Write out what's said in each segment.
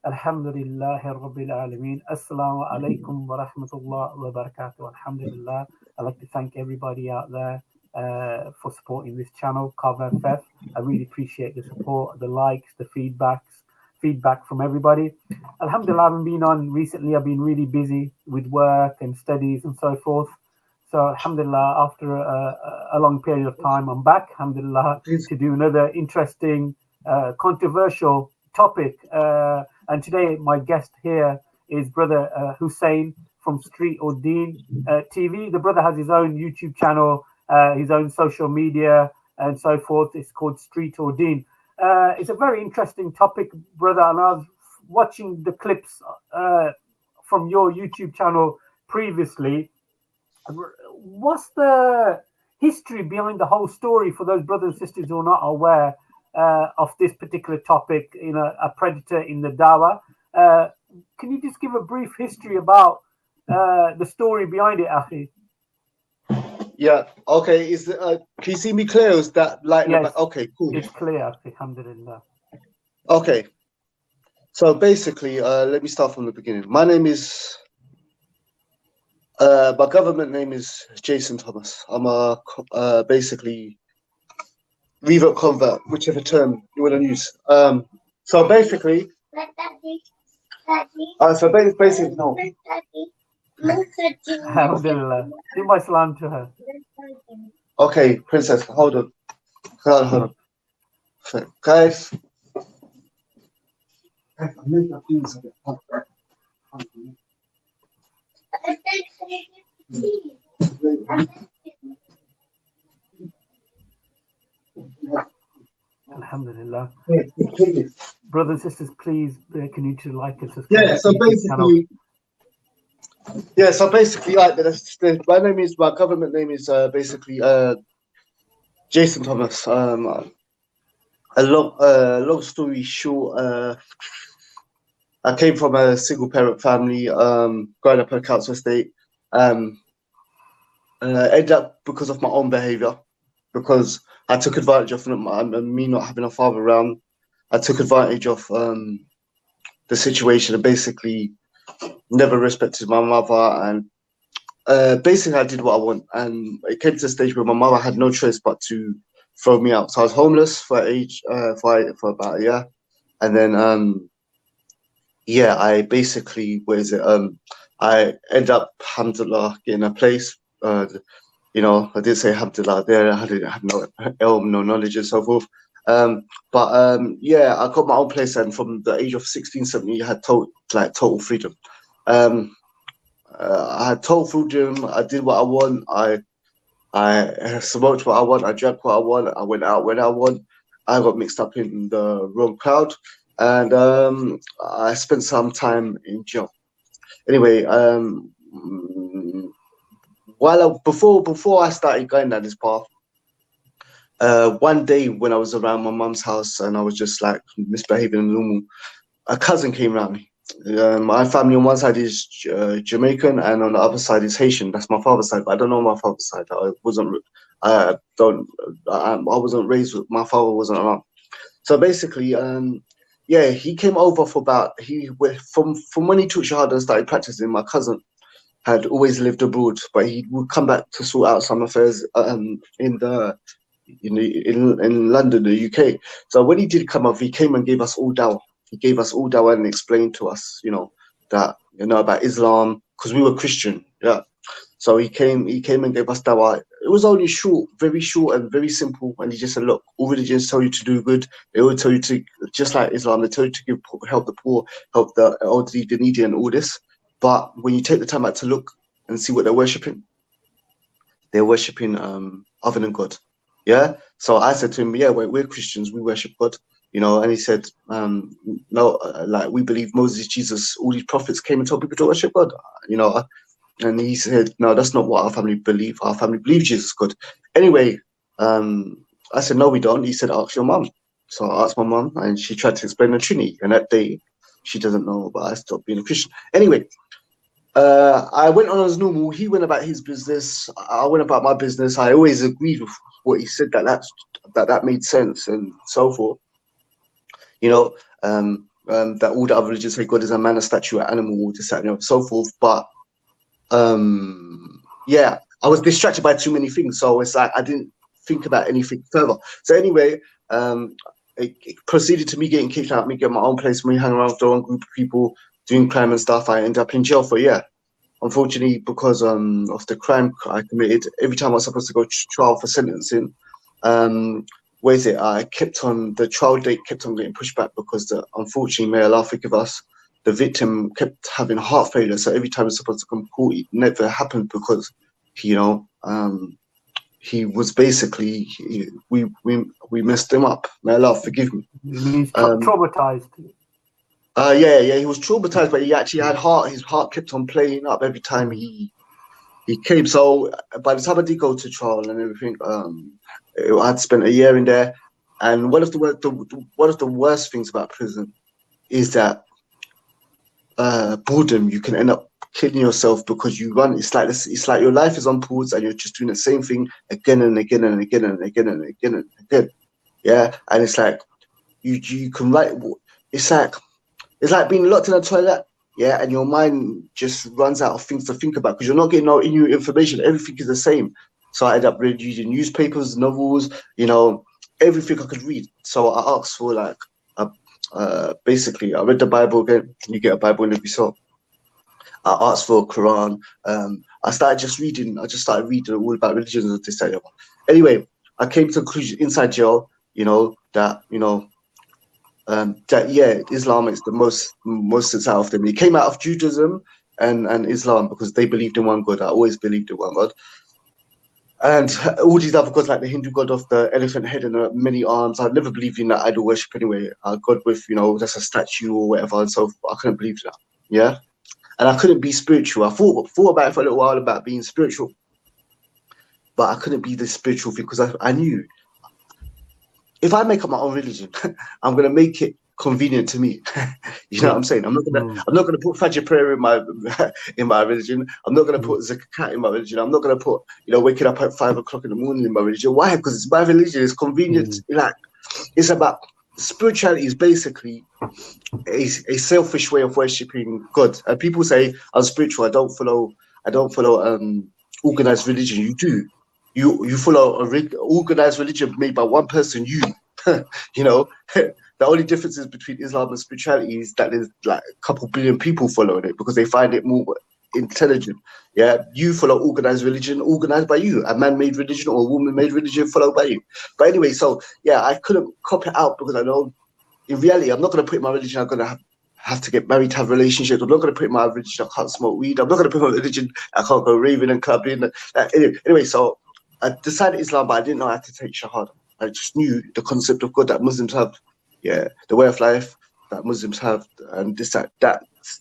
Alhamdulillah Rabbil Alameen. Assalamu alaikum wa rahmatullah wa barakatuh. Alhamdulillah. I'd like to thank everybody out there for supporting this channel, Cover FF. I really appreciate the support, the likes, the feedback from everybody. Alhamdulillah, I haven't been on recently. I've been really busy with work and studies and so forth. So Alhamdulillah, after a long period of time, I'm back, Alhamdulillah, to do another interesting, controversial topic. And today, my guest here is Brother Hussein from StreetOrDeenTV. The brother has his own YouTube channel, his own social media, and so forth. It's called StreetOrDeen. It's a very interesting topic, brother. And I was watching the clips from your YouTube channel previously. What's the history behind the whole story for those brothers and sisters who are not aware of this particular topic, a predator in the Dawah? Can you just give a brief history about the story behind it, Akhi? Yeah, okay. Can you see me clear? Is that light? Yes, okay, cool. It's clear, alhamdulillah. Okay. So basically, let me start from the beginning. My name is, my government name is Jason Thomas. I'm a basically revert convert, whichever term you want to use. So basically, basically, no. Alhamdulillah. Do my salam to her. Okay, princess, hold on. Hold on. Guys. Alhamdulillah. Brothers and sisters, please continue to like and subscribe. Yeah, so basically, like my government name is basically Jason Thomas. A long story short, I came from a single parent family, growing up in a council estate. Ended up because of my own behavior, because I took advantage of me not having a father around. I took advantage of the situation and basically never respected my mother, and basically I did what I want. And it came to a stage where my mother had no choice but to throw me out. So I was homeless for about a year, and then I basically I ended up, alhamdulillah, getting a place. I did say alhamdulillah there. I didn't have no ilm, no knowledge and so forth. I got my own place, and from the age of 16, 17, I had total freedom. I had total freedom. I did what I want. I smoked what I want. I drank what I want. I went out when I want. I got mixed up in the wrong crowd, and I spent some time in jail. Anyway, before I started going down this path, one day when I was around my mum's house and I was just like misbehaving and normal, a cousin came around me. My family on one side is Jamaican and on the other side is Haitian. That's my father's side, but I don't know my father's side. I wasn't raised with, my father wasn't around. So basically, he came over from when he took Shahada and started practicing. My cousin had always lived abroad, but he would come back to sort out some affairs in London, the UK. So when he did come up, he came and gave us all Dawah. He gave us all Dawah and explained to us, that about Islam, because we were Christian. Yeah. So he came and gave us Dawah. It was only very short and very simple. And he just said, look, all religions tell you to do good. They all tell you to, just like Islam, they tell you to help the poor, help the elderly, the needy, and all this. But when you take the time out to look and see what they're worshipping other than God. Yeah. So I said to him, yeah, we're Christians, we worship God. And he said, no, like we believe Moses, Jesus, all these prophets came and told people to worship God, and he said, no, that's not what our family believe. Our family believes Jesus is God. Anyway, I said, no, we don't. He said, ask your mum. So I asked my mum, and she tried to explain the Trinity, and that day she doesn't know, but I stopped being a Christian. Anyway, I went on as normal. He went about his business. I went about my business. I always agreed with what he said, that made sense and so forth. that all the other religions say God is a man, a statue, an animal, this, that, and so forth. But yeah, I was distracted by too many things, so it's like I didn't think about anything further. So anyway, it proceeded to me getting kicked out, me getting my own place, me hanging around with the wrong group of people, doing crime and stuff. I ended up in jail for a year. Unfortunately, because of the crime I committed, every time I was supposed to go to trial for sentencing, I kept on, the trial date kept on getting pushed back because unfortunately, may Allah forgive us, the victim kept having heart failure. So every time he was supposed to come to court, it never happened because, he was basically, we messed him up. May Allah forgive me. He's traumatized. Yeah, he was traumatized, but he actually had his heart kept on playing up every time he came. So by the time I did go to trial and everything, I'd spent a year in there. And one of the worst things about prison is that boredom. You can end up killing yourself because you run. It's like your life is on pause and you're just doing the same thing again and again and again and again and again and again. Yeah, and it's like you can write. It's like being locked in a toilet, yeah, and your mind just runs out of things to think about because you're not getting no new information. Everything is the same. So I ended up reading newspapers, novels, everything I could read. So I asked for basically, I read the Bible again. You get a Bible in every soul. I asked for a Quran. I just started reading all about religions and this, that, and the other. Anyway, I came to the conclusion inside jail, Islam is the most that's out of them. It came out of Judaism and Islam because they believed in one God. I always believed in one God. And all these other gods, like the Hindu god of the elephant head and many arms, I never believed in that idol worship anyway. A god with, that's a statue or whatever. And so I couldn't believe that. Yeah. And I couldn't be spiritual. I thought about it for a little while about being spiritual. But I couldn't be the spiritual thing because I knew if I make up my own religion, I'm gonna make it convenient to me. You know what I'm saying? I'm not gonna put Fajr prayer in my religion. I'm not gonna put zakat in my religion. I'm not gonna put waking up at 5 o'clock in the morning in my religion. Why? Because it's my religion. It's convenient. It's about spirituality. Is basically a selfish way of worshiping God. And people say I'm spiritual. I don't follow organized religion. You do. You follow a organized religion made by one person. The only differences between Islam and spirituality is that there's like a couple billion people following it because they find it more intelligent. Yeah, you follow organized religion, organized by you. A man-made religion or a woman-made religion followed by you. But anyway, so yeah, I couldn't cop it out because I know in reality I'm not going to put in my religion I'm going to have to get married to have relationships. I'm not going to put in my religion I can't smoke weed. I'm not going to put in my religion I can't go raving and clubbing. Anyway, so I decided Islam, but I didn't know how to take Shahada. I just knew the concept of God that Muslims have, the way of life that Muslims have, and that's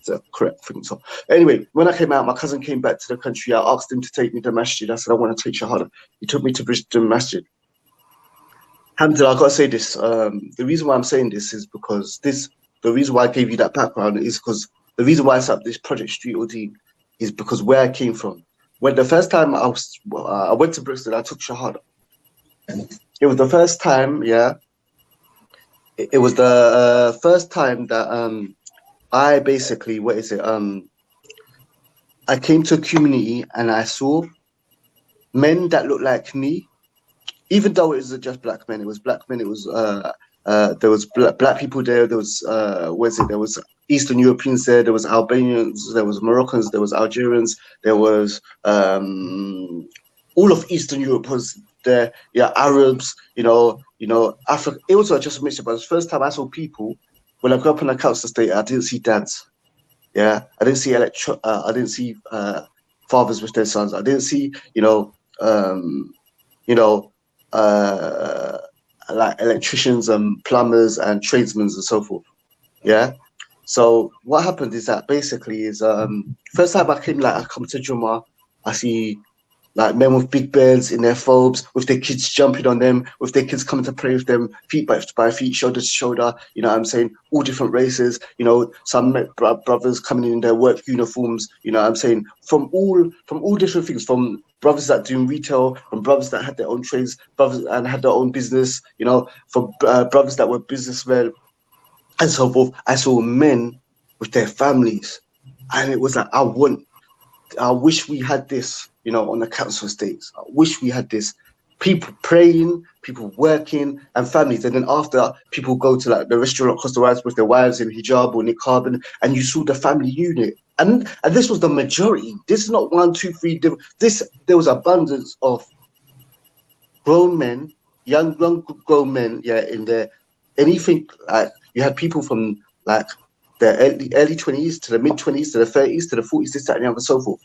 the correct thing. So anyway, when I came out, my cousin came back to the country. I asked him to take me to masjid. I said, I want to take Shahada. He took me to Bristol Masjid. Alhamdulillah, I got to say this. The reason why I'm saying this is because the reason why I gave you that background is because the reason why I set up this project, StreetOrDeen, is because where I came from. When the first time I went to Bristol, I took Shahada. It was the first time, It was the first time that I basically, I came to a community and I saw men that looked like me, even though it was just black men. It was black men. It was there was black people there. There was there was Eastern Europeans there. There was Albanians. There was Moroccans. There was Algerians. There was all of Eastern Europe was there. Yeah, Arabs. Africa. It was just a mixture. But it was the first time I saw people. When I grew up in a council estate, I didn't see dads. Yeah, I didn't see I didn't see fathers with their sons. I didn't see like electricians and plumbers and tradesmen and so forth. Yeah. So what happened is that basically is first time I come to Juma, I see like men with big beards in their phobes, with their kids jumping on them, with their kids coming to play with them, feet by feet, shoulder to shoulder. You know what I'm saying? All different races. Some brothers coming in their work uniforms. You know what I'm saying? From all different things. From brothers that do retail, from brothers that had their own trades, brothers and had their own business. From brothers that were businessmen. and so forth. I saw men with their families, and it was like, I wish we had this, you know, on the council estates. I wish we had this. People praying, people working, and families. And then after, people go to like the restaurant across the road with their wives in hijab or niqab, and you saw the family unit. And this was the majority. This is not 1, 2, 3. There was abundance of grown men, young grown men, yeah, in there. Anything like you had people from like the early 20s to the mid 20s to the 30s to the 40s, this, that, and the other, so forth.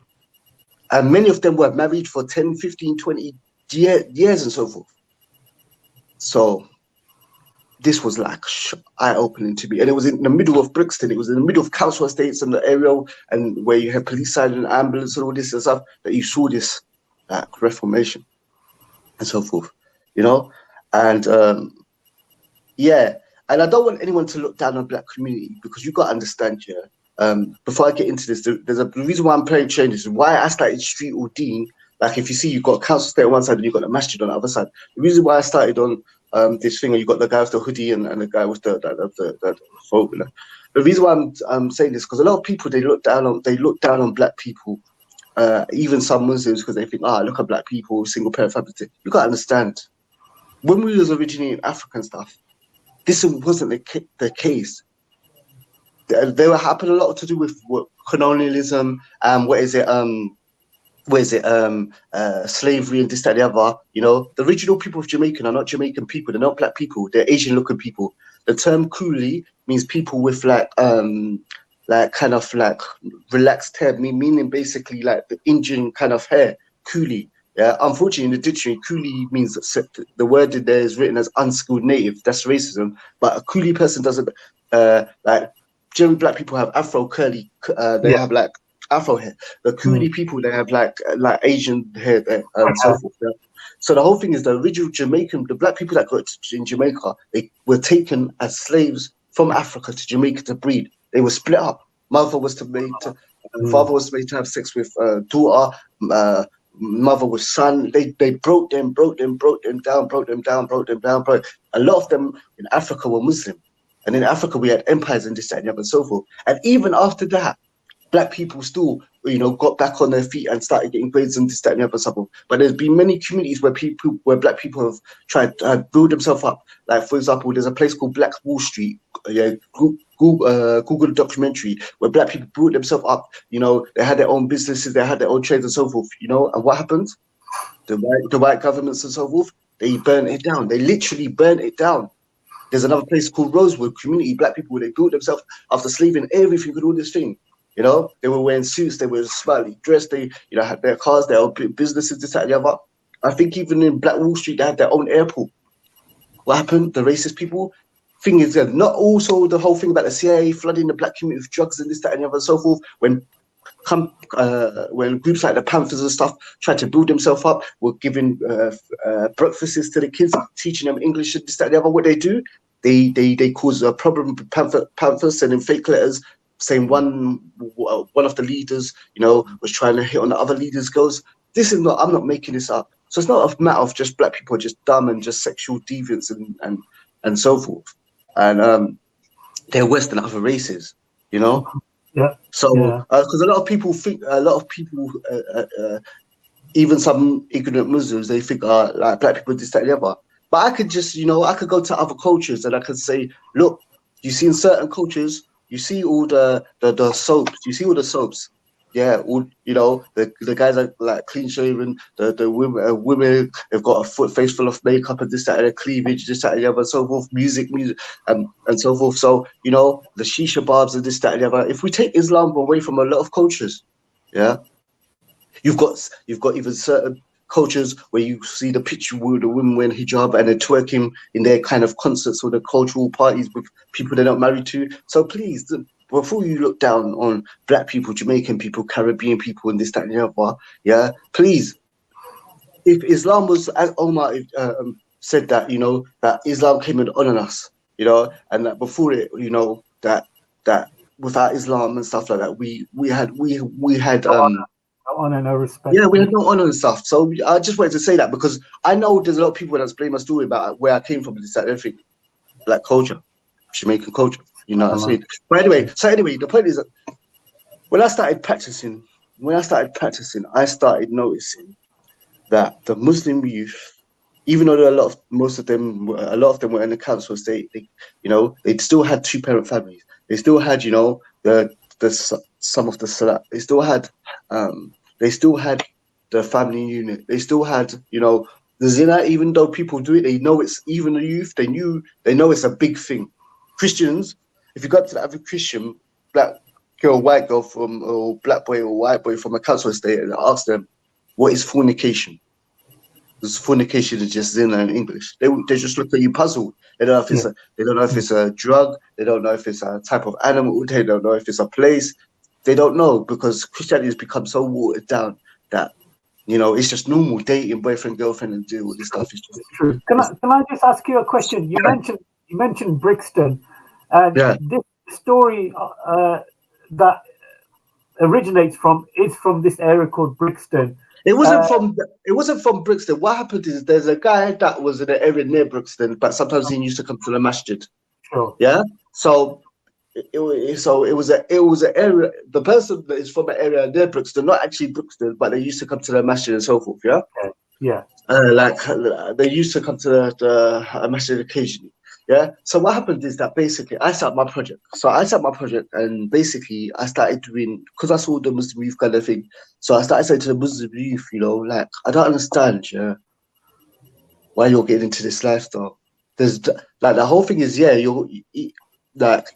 And many of them were married for 10, 15, 20 years and so forth. So this was like eye-opening to me. And it was in the middle of Brixton. It was in the middle of council estates and the area, and where you had police side and ambulance and all this and stuff, that you saw this like reformation and so forth, you know? And yeah, and I don't want anyone to look down on Black community, because you got to understand, yeah, before I get into this, there's a reason why I'm playing changes, why I started StreetOrDeen. Like, if you see, you've got council estate on one side and you've got the masjid on the other side. The reason why I started on this thing, and you got the guy with the hoodie and the guy with the phone. The reason why I'm saying this, because a lot of people, they look down on Black people, even some Muslims, because they think, look at Black people, single parent family. You got to understand, when we was originally in Africa and stuff, this wasn't the case. They were happening a lot to do with colonialism and slavery and this, that, and the other. You know, the original people of Jamaica are not Jamaican people. They're not Black people. They're Asian-looking people. The term coolie means people with like kind of like relaxed hair, meaning basically like the Indian kind of hair. Coolie. Yeah. Unfortunately, in the dictionary, coolie means the word in there is written as unskilled native. That's racism. But a coolie person doesn't like. Generally, Black people have Afro curly. They have like Afro hair. The coolie people, they have like Asian hair and so forth. Yeah? So the whole thing is, the original Jamaican, the Black people that got in Jamaica, they were taken as slaves from Africa to Jamaica to breed. They were split up. Father was made to have sex with daughter. Mother with son. They broke them down. A lot of them in Africa were Muslim. And in Africa, we had empires and this, that, and the other, and so forth. And even after that, Black people still, you know, got back on their feet and started getting grades and this, that, and the other, and so forth. But there's been many communities where Black people have tried to build themselves up. Like, for example, there's a place called Black Wall Street. Yeah, Google the documentary, where Black people built themselves up. You know, they had their own businesses, they had their own trades and so forth. You know, and what happened? The white governments and so forth, they burned it down. They literally burned it down. There's another place called Rosewood community, Black people, where they built themselves after slaving everything with all this thing. You know, they were wearing suits, they were smartly dressed, they, you know, had their cars, their own businesses, this, that, and the other. I think even in Black Wall Street, they had their own airport. What happened? The racist people. Thing is, not also the whole thing about the CIA flooding the Black community with drugs and this, that, and the other, and so forth. When groups like the Panthers and stuff tried to build themselves up, were giving breakfasts to the kids, teaching them English and this, that, and the other. What they do, they cause a problem with Panthers, sending fake letters saying one of the leaders, you know, was trying to hit on the other leaders' girls. This is not. I'm not making this up. So it's not a matter of just Black people are just dumb and just sexual deviants and so forth. And they're worse than other races, you know. Yeah. So, because a lot of people think, even some ignorant Muslims, they think, like Black people, this, that, and the other. But I could just, you know, I could go to other cultures and I could say, look, you see in certain cultures, you see all the soaps, you see all the soaps. Yeah, all, you know, the guys are like clean shaven, the women have got a face full of makeup and this, that, and a cleavage, this, that, and the other, and so forth, music, and so forth. So, you know, the shisha barbs and this, that, and the other. If we take Islam away from a lot of cultures, yeah, you've got even certain cultures where you see the picture where the women wearing hijab and they're twerking in their kind of concerts or the cultural parties with people they're not married to. So please, before you look down on Black people, Jamaican people, Caribbean people, and this, that, and the other, yeah, please, if Islam was, as Omar said, that, you know, that Islam came and honored us, you know, and that before it, you know, that without Islam and stuff like that, we had no honor, no respect. Yeah, we had no honor and stuff. So I just wanted to say that, because I know there's a lot of people that's blame my story about where I came from, this, that, everything, Black culture, Jamaican culture. You know what I'm saying? But anyway, the point is that when I started practicing, I started noticing that the Muslim youth, even though there are a lot of them were in the council estate, they still had 2-parent families. They still had, some of the salat. They still had the family unit. They still had, the zina. Even though people do it, they know it's, even the youth. They know it's a big thing. Christians, if you got to the average Christian, black girl, white girl or black boy or white boy from a council estate, and ask them, what is fornication? Because fornication is just zina in English. They just look at you puzzled. They don't know if it's a drug. They don't know if it's a type of animal. They don't know if it's a place. They don't know, because Christianity has become so watered down that it's just normal dating, boyfriend, girlfriend, and do all this stuff. It's just true. Can I just ask you a question? You mentioned Brixton, and this story that originates from this area called Brixton. It wasn't from Brixton. What happened is there's a guy that was in an area near Brixton, but sometimes he used to come to the masjid. Sure. Yeah. So it was an area. The person that is from an area near Brixton, not actually Brixton, but they used to come to the masjid and so forth. Yeah. Okay. Yeah. They used to come to the masjid occasionally. Yeah. So what happened is that basically I set up my project. And basically I started doing, because I saw the Muslim youth kind of thing. So I started saying to the Muslim youth, I don't understand, why you're getting into this lifestyle. There's the whole thing is, you're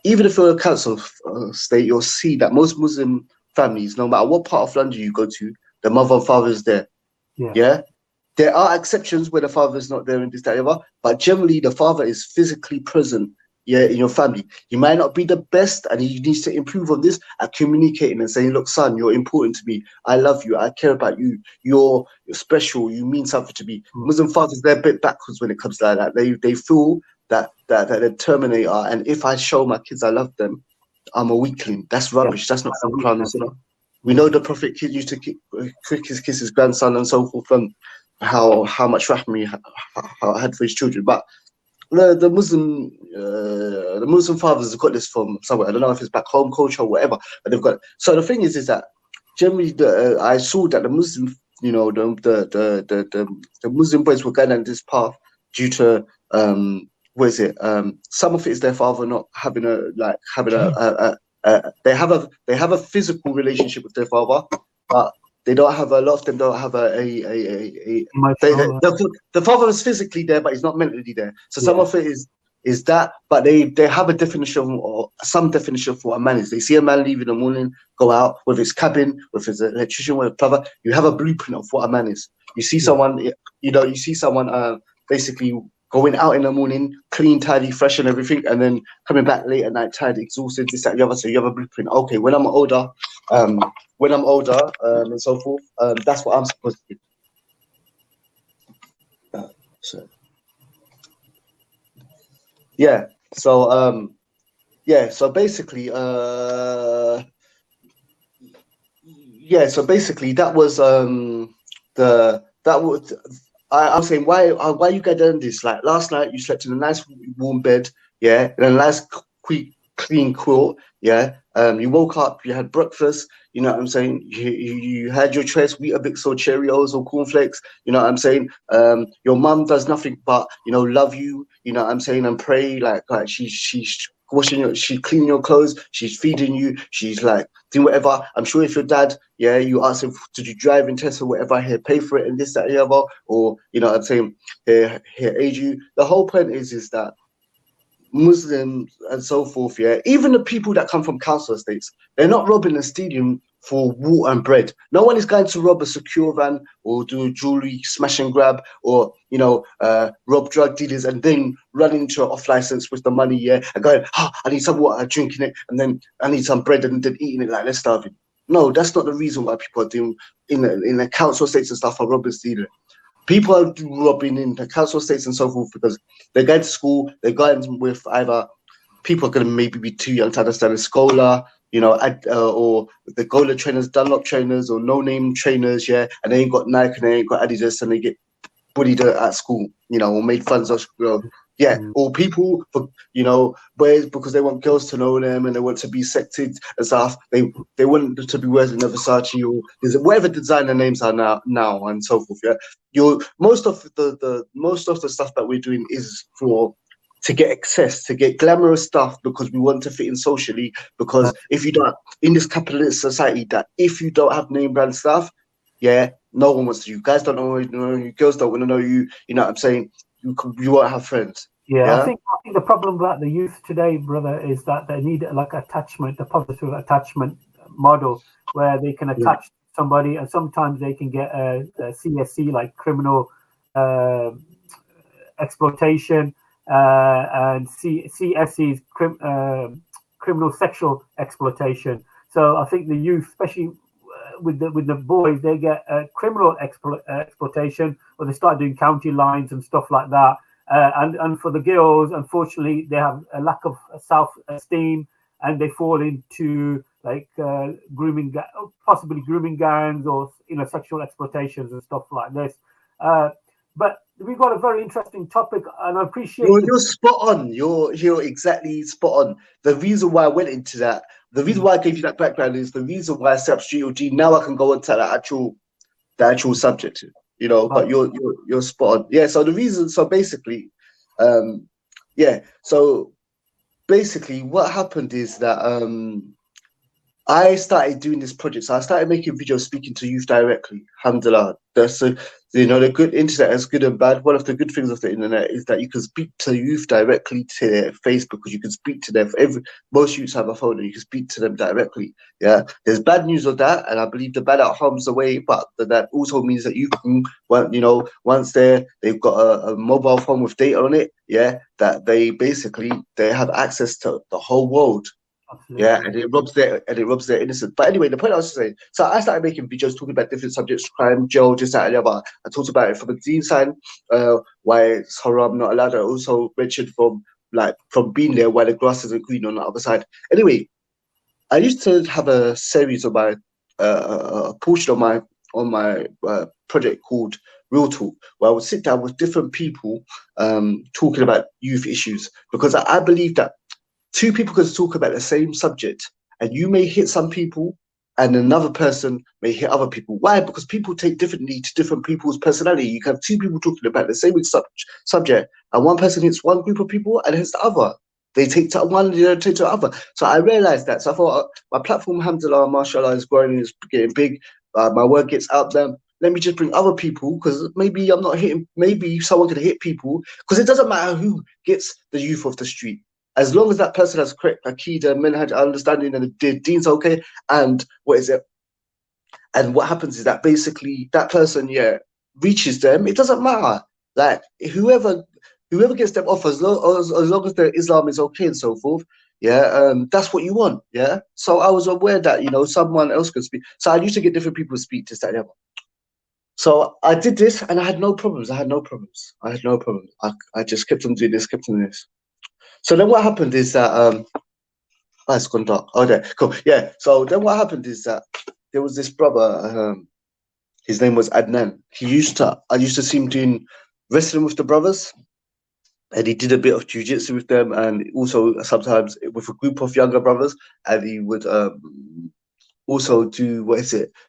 even if you're a council state, you'll see that most Muslim families, no matter what part of London you go to, the mother and father is there. Yeah. There are exceptions where the father is not there in this, that, and the other, but generally the father is physically present, in your family. He might not be the best, and he needs to improve on this at communicating and saying, look, son, you're important to me. I love you. I care about you. You're special. You mean something to me. Muslim fathers, they're a bit backwards when it comes to that. They feel that they're Terminator, and if I show my kids I love them, I'm a weakling. That's rubbish. That's not from Promise. We know the Prophet used to kiss his grandson and so forth, and how much rahmah he had for his children. But the Muslim fathers have got this from somewhere. I don't know if it's back home culture or whatever, but they've got it. So the thing is that generally I saw that the Muslim, the Muslim boys were going down this path due to some of it is their father not having they have a physical relationship with their father, but they don't have, a lot of them don't have the father is physically there, but he's not mentally there. So some of it is that, but they have a definition or some definition for what a man is. They see a man leave in the morning, go out, whether it's cabin, whether it's an electrician, whether it's a plumber, you have a blueprint of what a man is. You see someone, basically going out in the morning, clean, tidy, fresh and everything, and then coming back late at night, tired, exhausted, this, that, and the other. So you have a blueprint. Okay, when I'm older, and so forth, that's what I'm supposed to do. So basically, that was I'm saying, why you guys done this? Like last night, you slept in a nice warm bed, in a nice clean quilt, you woke up, you had breakfast, you know what I'm saying? You had your choice, Weetabix or Cheerios or cornflakes, you know what I'm saying? Your mum does nothing but, love you, you know what I'm saying, and pray, like she's washing she's cleaning your clothes, she's feeding you, she's like doing whatever. I'm sure if your dad, you ask him to do driving tests or whatever, he'll pay for it and this, that, and the other, or you know what I'm saying, he'll aid you. The whole point is that Muslims and so forth, even the people that come from council estates, they're not robbing a stadium for water and bread. No one is going to rob a secure van or do a jewelry smash and grab or rob drug dealers and then run into an off license with the money, and going, I need some water, drinking it, and then I need some bread and then eating it like they're starving. No, that's not the reason why people are doing in the council estates and stuff are robbing stealing. People are robbing in the council estates and so forth because they're going to school, they're going with either people are going to maybe be too young to understand the scholar, or the Gola trainers, Dunlop trainers, or no-name trainers, and they ain't got Nike and they ain't got Adidas and they get bullied at school, or made fun of, Yeah, or people, you know, boys, because they want girls to know them and they want to be accepted and stuff. They want to be wearing a Versace or whatever designer names are now and so forth. Yeah, most of the stuff that we're doing is to get access, to get glamorous stuff because we want to fit in socially. Because if you don't, in this capitalist society, that if you don't have name brand stuff, yeah, no one wants to. You guys don't know you, girls don't want to know you. You know what I'm saying? You won't have friends. Yeah, Yeah? I think the problem about the youth today, brother, is that they need like attachment, the positive attachment model, where they can attach somebody, and sometimes they can get a CSC, like criminal exploitation, and CSC is criminal sexual exploitation. So I think the youth, especially with the boys, they get criminal exploitation, or they start doing county lines and stuff like that. And for the girls, unfortunately, they have a lack of self-esteem, and they fall into like possibly grooming gangs, or sexual exploitations and stuff like this. But we've got a very interesting topic, and I appreciate you're spot on. You're exactly spot on. The reason why I went into that, the reason why I gave you that background, is the reason why I set up StreetOrD. Now I can go into the actual subject, you know. But you're spot on. Yeah. So the reason, so basically, So basically, what happened is that I started doing this project. So I started making videos speaking to youth directly. Alhamdulillah. The good internet is good and bad. One of the good things of the internet is that you can speak to youth directly to their face, because you can speak to them. Most youths have a phone and you can speak to them directly. Yeah, there's bad news of that, and I believe the bad outcomes the way, but that also means that you can, once they've got a mobile phone with data on it, yeah, that they have access to the whole world. Absolutely. Yeah, and it robs their innocence. But anyway, the point I was saying, so I started making videos talking about different subjects: crime, jail, just that and the other. I talked about it from a deen side, why it's haram, not allowed. I also mentioned from being there, why the grass isn't green on the other side. Anyway, I used to have a series of a portion on my project called Real Talk, where I would sit down with different people talking about youth issues, because I believe that two people can talk about the same subject, and you may hit some people and another person may hit other people. Why? Because people take differently to different people's personality. You can have two people talking about the same subject, and one person hits one group of people and hits the other. They take to one, they don't take to the other. So I realized that. So I thought, my platform, alhamdulillah, mashallah, is growing, is getting big. My word gets out there. Let me just bring other people, because maybe I'm not hitting, maybe someone can hit people, because it doesn't matter who gets the youth off the street. As long as that person has correct akida, manhaj, understanding, and the deen's okay, and and what happens is that basically that person, reaches them. It doesn't matter. Like whoever gets them off, as long as their Islam is okay and so forth. Yeah, that's what you want. Yeah. So I was aware that someone else could speak. So I used to get different people to speak to that. So I did this, and I had no problems. I just kept on doing this, So then what happened is that it's gone dark. Okay, cool. Yeah. So then what happened is that there was this brother, his name was Adnan. I used to see him doing wrestling with the brothers, and he did a bit of jiu-jitsu with them, and also sometimes with a group of younger brothers, and he would also do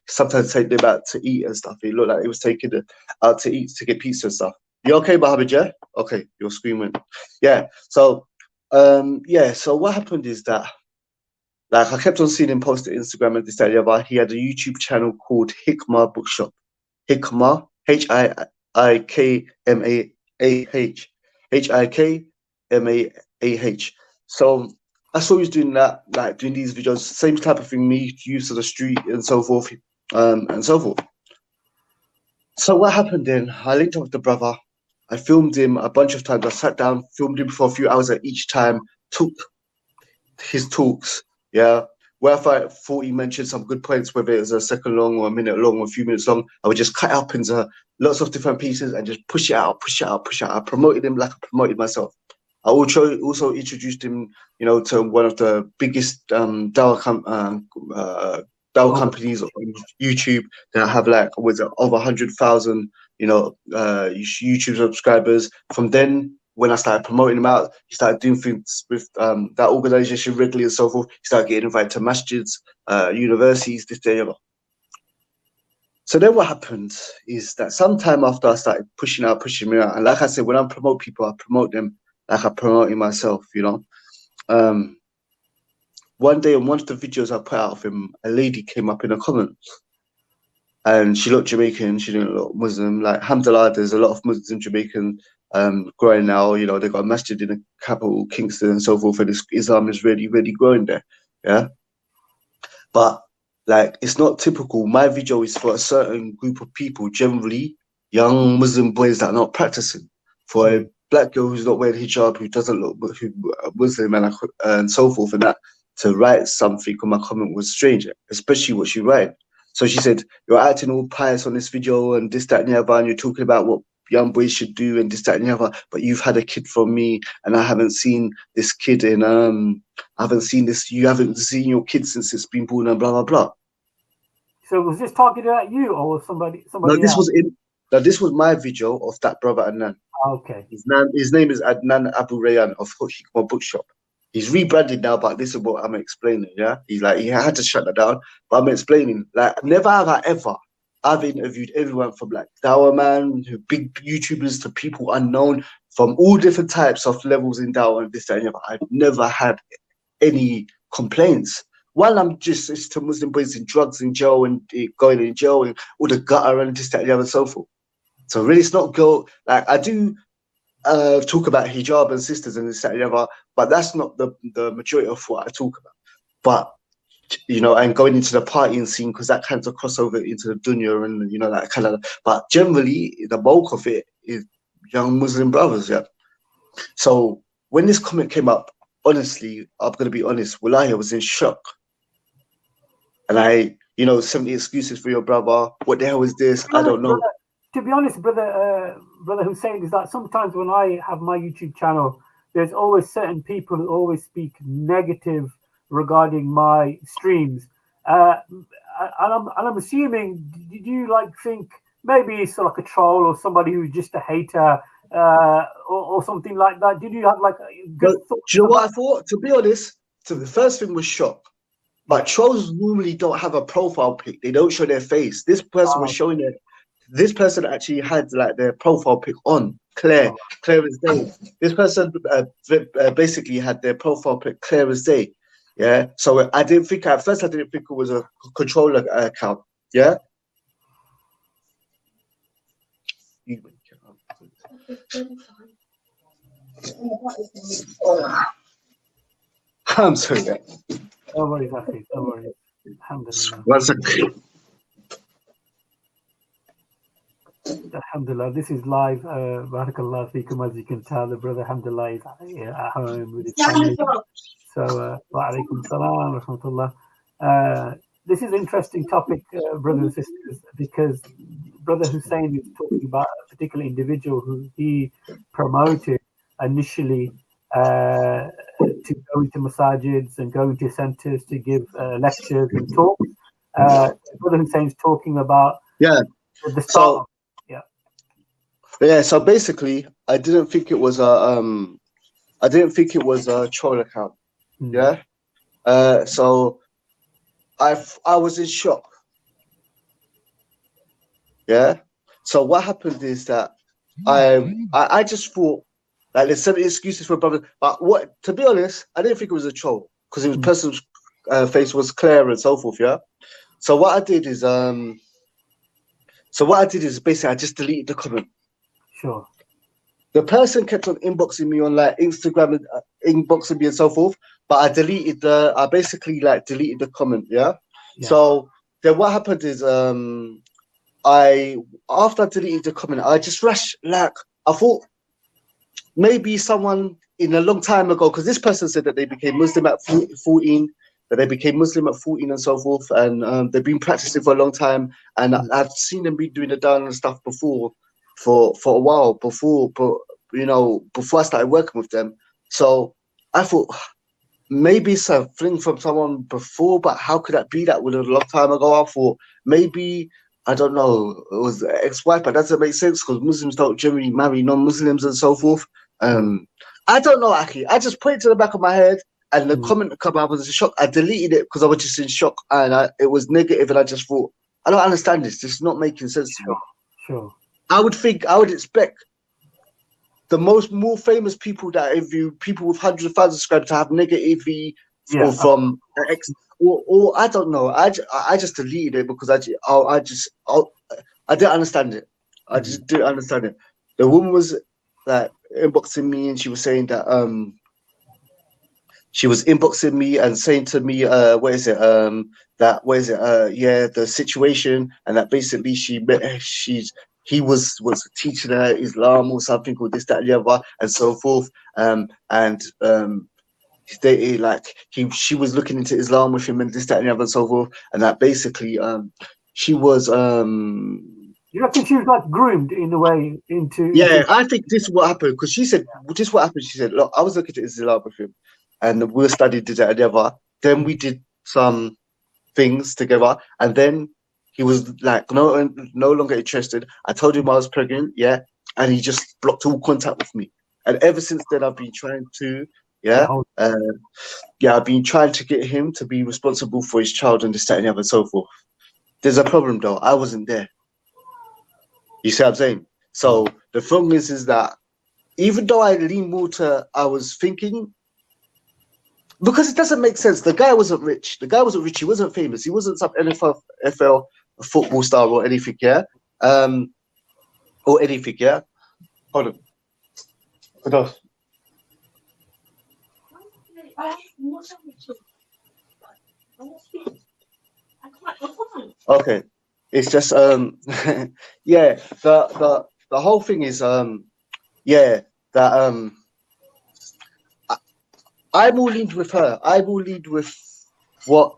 sometimes take them out to eat and stuff. He looked like he was taking them out to eat, to get pizza and stuff. You okay, Mohammed? Yeah? Okay, you're screaming. Yeah. So so what happened is that, like, I kept on seeing him post to Instagram and this, that, and the other. He had a YouTube channel called Hikmah Bookshop. Hikmah, Hikmah. So I saw he was doing that, like doing these videos, same type of thing, me, use of the street and so forth, So what happened then? I linked up with the brother. I filmed him a bunch of times. I sat down, filmed him for a few hours at each time, took his talks, where if I thought he mentioned some good points, whether it was a second long or a minute long or a few minutes long, I would just cut it up into lots of different pieces and just push it out. I promoted him like I promoted myself. I also introduced him, to one of the biggest Dawah companies on YouTube that have over 100,000, YouTube subscribers. From then, when I started promoting him out, he started doing things with that organization regularly and so forth. He started getting invited to masjids, universities, this, that, and the other. So then what happened is that sometime after I started pushing me out, and like I said, when I promote people, I promote them like I'm promoting myself, you know. One day on one of the videos I put out of him, a lady came up in the comments. And she looked Jamaican, she didn't look Muslim. Like, alhamdulillah, there's a lot of Muslims in Jamaican growing now. You know, they got a masjid in the capital, Kingston, and so forth, and Islam is really, really growing there. Yeah. But, like, it's not typical. My video is for a certain group of people, generally young Muslim boys that are not practicing. For a black girl who's not wearing hijab, who doesn't look Muslim, and so forth, and that, to write something on my comment was strange, especially what she wrote. So she said, you're acting all pious on this video and this, that, and the other, and you're talking about what young boys should do and this, that, and the other, but you've had a kid from me and I haven't seen this kid in, you haven't seen your kid since it's been born and blah, blah, blah. So was this targeted at you or somebody No, this else? This was my video of that brother Adnan. Okay. His name is Adnan Abu Rayyan of Hikmah Bookshop. He's rebranded now, but this is what I'm explaining, yeah? He's like, he had to shut that down, but I'm explaining, like, never have I ever, I've interviewed everyone from, like, Dawah man, to big YouTubers, to people unknown, from all different types of levels in Dawah and this, that, and the other. I've never had any complaints. While I'm just, it's to Muslim boys in drugs in jail and going in jail and all the gutter and this, that, and the other, and so forth. So really, it's not like, I do talk about hijab and sisters and this, that, and the other, but that's not the majority of what I talk about. But, you know, and going into the partying scene, because that kind of crossover into the dunya and, you know, that kind of, but generally, the bulk of it is young Muslim brothers, yeah. So when this comment came up, honestly, I'm going to be honest, wallahi, I was in shock. And you know, 70 excuses for your brother, what the hell is this? I don't know. To be honest, brother Hussein, is that sometimes when I have my YouTube channel, there's always certain people who always speak negative regarding my streams. And I'm assuming, did you like think maybe it's like a troll or somebody who's just a hater or something like that? Did you have like a good thought? Do you know what I thought? To be honest, the first thing was shock. But trolls normally don't have a profile pic. They don't show their face. This person was showing it. This person actually had like their profile pic on, clear as day. This person basically had their profile pic clear as day. Yeah. So I didn't think at first. I didn't think it was a controller account. Yeah. I'm sorry. Don't worry, Zaki. Don't worry. Alhamdulillah. 1 second. Alhamdulillah, this is live. Barakallah feekum, as you can tell, the brother Alhamdulillah is at home with his family. So, wa alaikum salam wa rahmatullah. This is an interesting topic, brothers and sisters, because Brother Hussein is talking about a particular individual who he promoted initially to go into masajids and go into centers to give lectures and talks. Brother Hussein is talking about the start. Yeah, so basically, I didn't think it was a troll account. Yeah, so I was in shock. Yeah, so what happened is that I just thought, like, there's 70 excuses for brother, but to be honest, I didn't think it was a troll because the person's face was clear and so forth. Yeah, so what I did is basically I just deleted the comment. Sure. The person kept on inboxing me on like Instagram and inboxing me and so forth, but I basically like deleted the comment. Yeah. So then what happened is after I deleted the comment, I just rushed, like, I thought maybe someone in a long time ago, because this person said that they became Muslim at 14, that they became Muslim at 14 and so forth, and they've been practicing for a long time, and I've seen them be doing the down and stuff before. For a while before I started working with them. So I thought maybe it's a thing from someone before, but how could that be? That was a long time ago. I thought maybe, I don't know, it was ex-wife, but that doesn't make sense because Muslims don't generally marry non-Muslims and so forth. I don't know, Aki. I just put it to the back of my head, and the comment come out, I was in shock. I deleted it because I was just in shock, and it was negative, and I just thought, I don't understand this. This is not making sense to me. Sure. I would expect the more famous people people with hundreds of thousands of subscribers to have negativity or from X, or I don't know. I just deleted it because I didn't understand it. I just didn't understand it. The woman was like inboxing me, and she was saying that she was inboxing me and saying to me, the situation, and that basically he was teaching her Islam or something, or this, that, and the other, and so forth. She was looking into Islam with him, and this, that, and the other, and so forth. And that basically, she was. You reckon she was like groomed in a way into? Yeah, I think this is what happened, because she said, "This is what happened." She said, "Look, I was looking at Islam with him, and we were studying this, that, and the other. Then we did some things together, and then." He was like no longer interested. I told him I was pregnant, and he just blocked all contact with me. And ever since then, I've been trying to, I've been trying to get him to be responsible for his child and this, that, and the other, and so forth. There's a problem though. I wasn't there. You see what I'm saying? So the thing is that even though I lean more to, I was thinking. Because it doesn't make sense. The guy wasn't rich. He wasn't famous. He wasn't some NFL football star or anything, Hold on. Okay. It's just the whole thing is I will lead with her. I will lead with what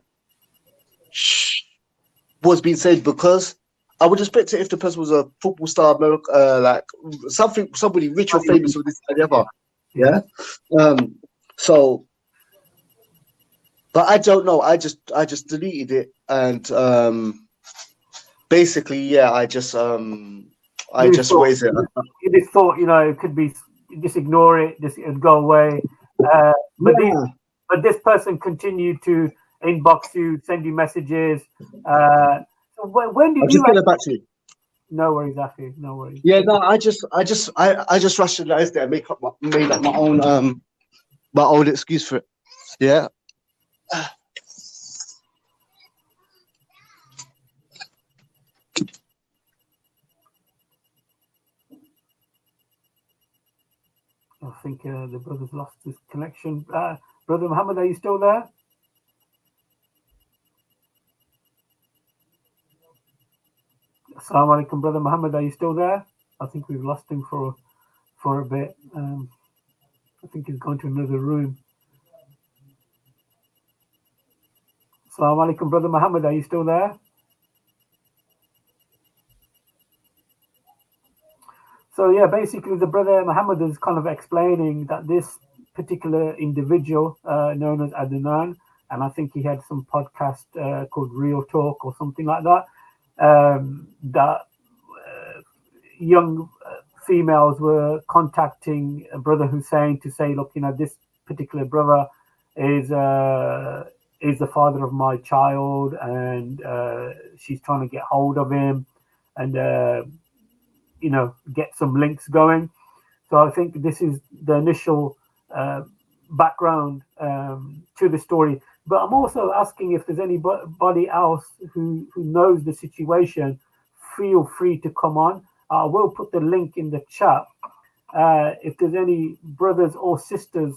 was being said, because I would expect it if the person was a football star, like somebody rich or famous or this and the other. Yeah. But I don't know. I just deleted it, and basically, I just raised it. You just thought, it could be, just ignore it, just it'd go away. But this person continued to inbox you, send you messages. So when did you? Get back to you. No worries, Afi. No worries. Yeah, no, I just rationalized it and made up my own excuse for it. Yeah. I think the brother's lost his connection. Brother Mohammed, are you still there? Assalamu alaikum, Brother Mohammed, are you still there? I think we've lost him for a bit. I think he's gone to another room. Assalamu alaikum, Brother Mohammed, are you still there? So yeah, basically the Brother Mohammed is kind of explaining that this particular individual known as Adnan, and I think he had some podcast called Real Talk or something like that, that young females were contacting Brother Hussein to say, look, this particular brother is the father of my child, and she's trying to get hold of him and get some links going. So I think this is the initial background to the story. But I'm also asking if there's anybody else who knows the situation, feel free to come on. I will put the link in the chat. If there's any brothers or sisters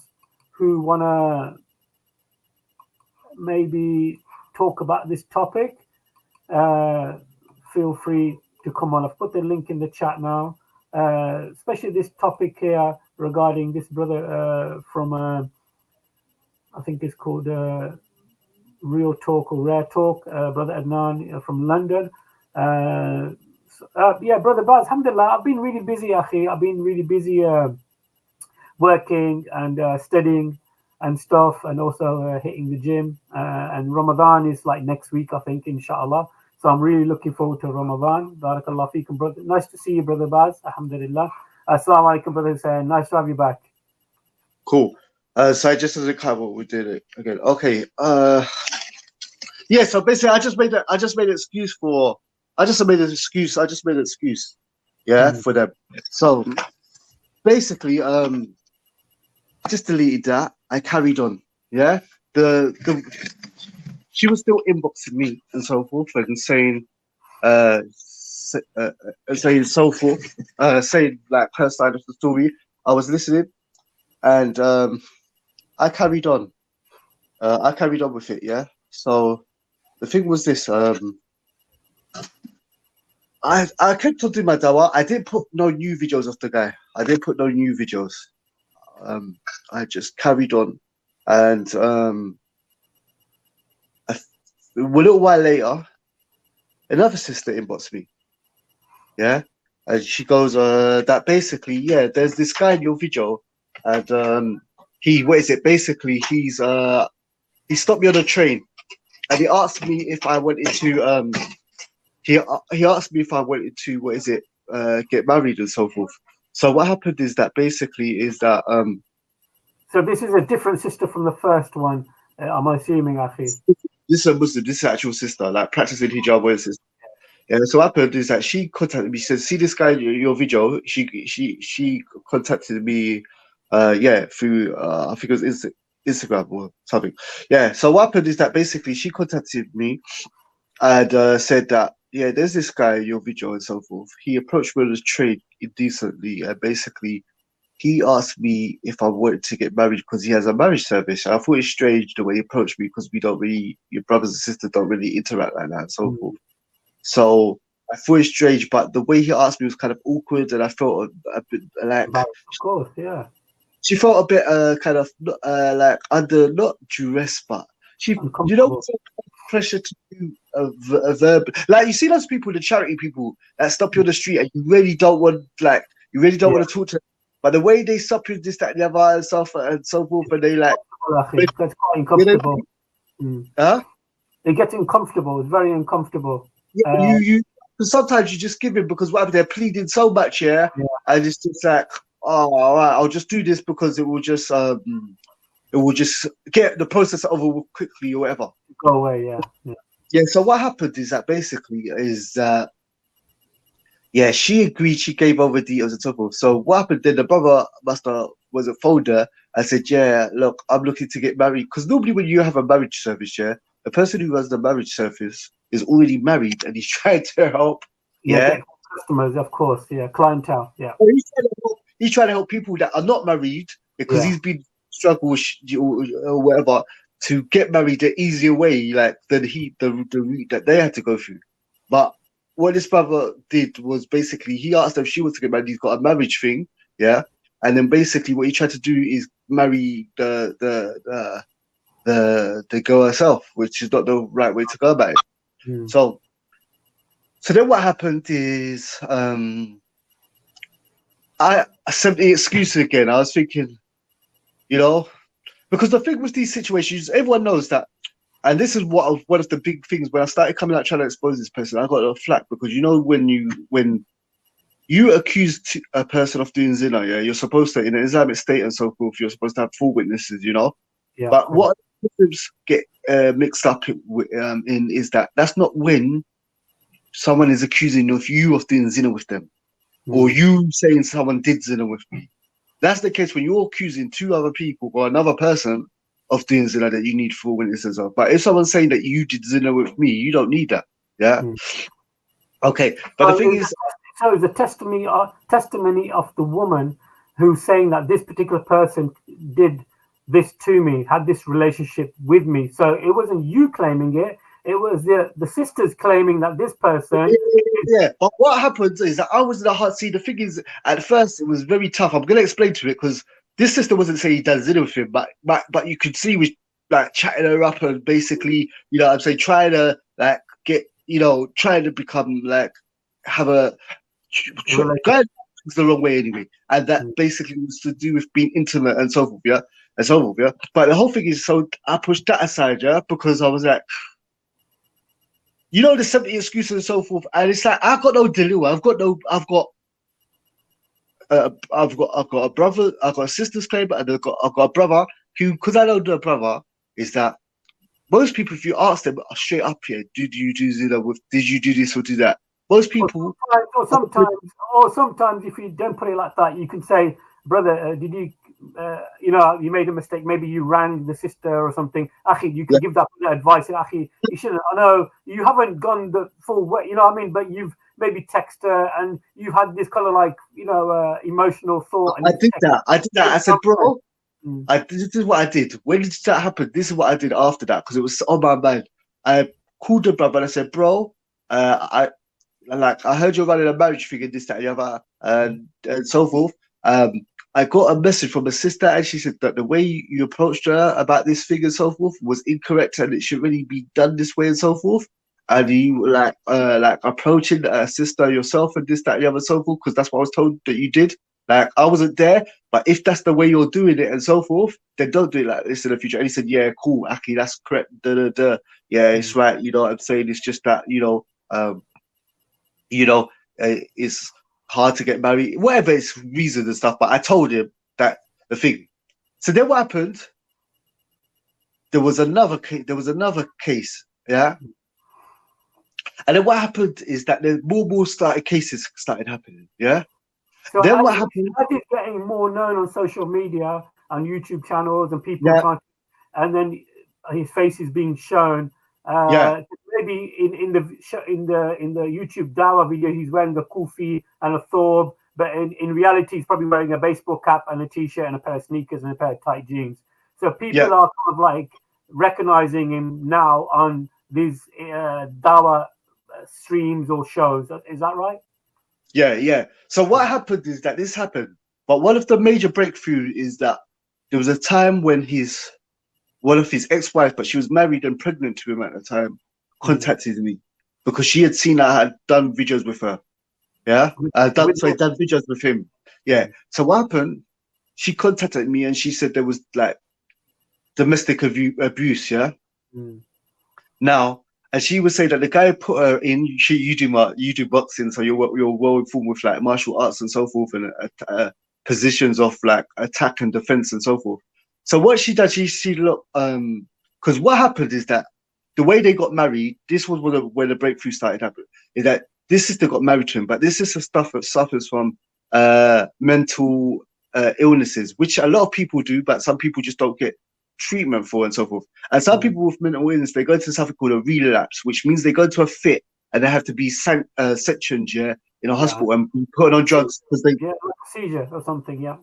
who want to maybe talk about this topic, feel free to come on. I've put the link in the chat now, especially this topic here regarding this brother from, I think it's called Real Talk or Rare Talk, Brother Adnan from London. Brother Baz, alhamdulillah, I've been really busy, Akhi. I've been really busy working and studying and stuff, and also hitting the gym. And Ramadan is like next week, I think, inshallah. So I'm really looking forward to Ramadan. Barakallah feekum, brother. Nice to see you, Brother Baz. Alhamdulillah. Assalamu alaikum, brother Hussein. Nice to have you back. Cool. So just as a cover, we did it again. Okay. Yeah. So basically, I just made an excuse. Yeah, for them. So basically, I just deleted that. I carried on. Yeah. She was still inboxing me and so forth and saying saying so forth, saying like her side of the story. I was listening, and I carried on. I carried on with it. Yeah. So the thing was this. I kept on doing my dawah. I didn't put no new videos of the guy. I didn't put no new videos. I just carried on, and a little while later, another sister inboxed me. Yeah, and she goes, that basically, yeah, there's this guy in your video, and what is it? Basically, he stopped me on the train, and he asked me if I wanted to he asked me if I wanted to get married and so forth. So what happened is that basically So this is a different sister from the first one. I'm assuming, Akhi. This is a Muslim. This is an actual sister, like practicing hijab with sister. Yeah. So what happened is that she contacted me. She said, "See this guy in your video." She contacted me, through I think it was Instagram or something. Yeah. So what happened is that basically she contacted me and said that, yeah, there's this guy in your video and so forth. He approached me on the train indecently, and basically he asked me if I wanted to get married because he has a marriage service. And I thought it's strange the way he approached me because your brothers and sisters don't really interact like that and so forth. So I thought it's strange, but the way he asked me was kind of awkward, and I felt a bit like, of course, yeah. She felt a bit kind of like under, not duress, but she, pressure to do a verb. Like, you see those people, the charity people that stop you on the street, and you really don't want to talk to them. But the way they stop you, this, that, and the other, and stuff, and so forth, and they like, that's quite uncomfortable. Huh? They get uncomfortable. It's very uncomfortable. Yeah, sometimes you just give in because whatever they're pleading so much, and it's just like, oh, all right, I'll just do this because it will just get the process over quickly or whatever. Go away, yeah. So what happened is that basically is that, she agreed. She gave over details and so forth. So what happened then? The brother was a folder. I said, yeah, look, I'm looking to get married, because normally when you have a marriage service, the person who runs the marriage service is already married and he's trying to help. Customers, of course, clientele, So he's trying to help people that are not married because he's been struggling or whatever to get married the easier way, like the route that they had to go through. But what this brother did was basically he asked her if she wants to get married. He's got a marriage thing, and then basically what he tried to do is marry the girl herself, which is not the right way to go about it. So then what happened is I sent the excuse again. I was thinking, because the thing with these situations, everyone knows that, and this is one of the big things when I started coming out trying to expose this person, I got a lot of flack, because when you accuse a person of doing zina, you're supposed to, in an Islamic state and so forth, you're supposed to have full witnesses, But what Muslims get mixed up in is that that's not when someone is accusing you of doing zina with them, or you saying someone did zina with me. That's the case when you're accusing two other people or another person of doing zina that you need full witnesses of. But if someone's saying that you did zina with me, you don't need that. Okay, but the thing is, so the testimony of the woman who's saying that this particular person did this to me, had this relationship with me. So it wasn't you claiming it. It was the sisters claiming that this person. But what happens is that I was in the hard. See, the thing is, at first it was very tough. I'm gonna explain to it, because this sister wasn't saying he does zina with him, but you could see we like chatting her up and basically, I'm saying trying to like get, trying to become like have a it's the wrong way anyway, and that basically was to do with being intimate and so forth, But the whole thing is, so I pushed that aside, because I was like, the 70 excuses and so forth, and it's like I've got no dilemma. I've got I've got a brother, I've got a sister's claim, and I've got a brother who, because I know the brother, is that most people, if you ask them straight up here, did you do zina with? Did you do this or do that? Most people, or sometimes, if you don't put it like that, you can say, brother, did you, you made a mistake. Maybe you rang the sister or something. Akhi, you can give that advice. Akhi, you shouldn't. I know you haven't gone the full way. You know what I mean? But you've maybe texted her and you've had this kind of like, emotional thought. And I did that. I said, bro, this is what I did. When did that happen? This is what I did after that because it was on my mind. I called the brother and I said, bro, I heard you're running a marriage thing and this, that, and the other, and so forth. I got a message from a sister and she said that the way you approached her about this thing and so forth was incorrect and it should really be done this way and so forth. And you like approaching a sister yourself and this, that, and the other, so forth, because that's what I was told that you did. Like I wasn't there, but if that's the way you're doing it and so forth, then don't do it like this in the future. And he said, yeah, cool, Aki, that's correct. Yeah, it's right. You know what I'm saying? It's just that, it's hard to get married, whatever its reasons and stuff. But I told him that the thing. So then what happened? There was another case, yeah. And then what happened is that the more cases started happening, yeah. So then what happened? I did getting more known on social media, on YouTube channels, and people and then his face is being shown. Maybe in the YouTube Dawah video, he's wearing a kufi and a thawb, but in reality, he's probably wearing a baseball cap and a t-shirt and a pair of sneakers and a pair of tight jeans. So people are kind of like recognizing him now on these Dawah streams or shows. Is that right? Yeah. So what happened is that this happened, but one of the major breakthrough is that there was a time when one of his ex-wives, but she was married and pregnant to him at the time, contacted me because she had seen I had done videos with her. Yeah, done videos with him. Yeah. So what happened? She contacted me and she said there was like domestic abuse. Yeah. Now, and she would say that the guy put her in. You do boxing, so you're well informed with like martial arts and so forth, and positions of like attack and defense and so forth. So what she did, she looked, because what happened is that the way they got married, this was where the breakthrough started happening, is that this sister got married to him, but this is the stuff that suffers from mental illnesses, which a lot of people do, but some people just don't get treatment for and so forth. And some people with mental illness, they go to something called a relapse, which means they go to a fit and they have to be sectioned, in a hospital and put on drugs because they like a seizure or something. Yeah.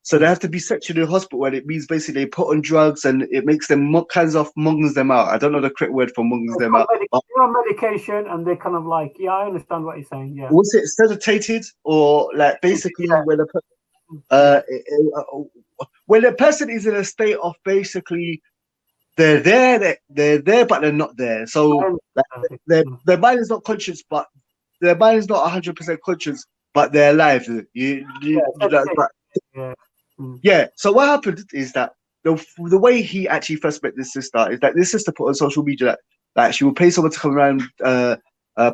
So they have to be sectioned in a hospital, and it means basically they put on drugs and it makes them mongers them out. I don't know the correct word for mongers them out. They're on medication and they're kind of like, I understand what you're saying. Yeah. Was it sedated or like basically when a person is in a state of basically they're there but they're not there. So their mind is not conscious, but their mind is not 100% conscious, but they're alive. Yeah. So what happened is that the way he actually first met this sister is that this sister put on social media that she would pay someone to come around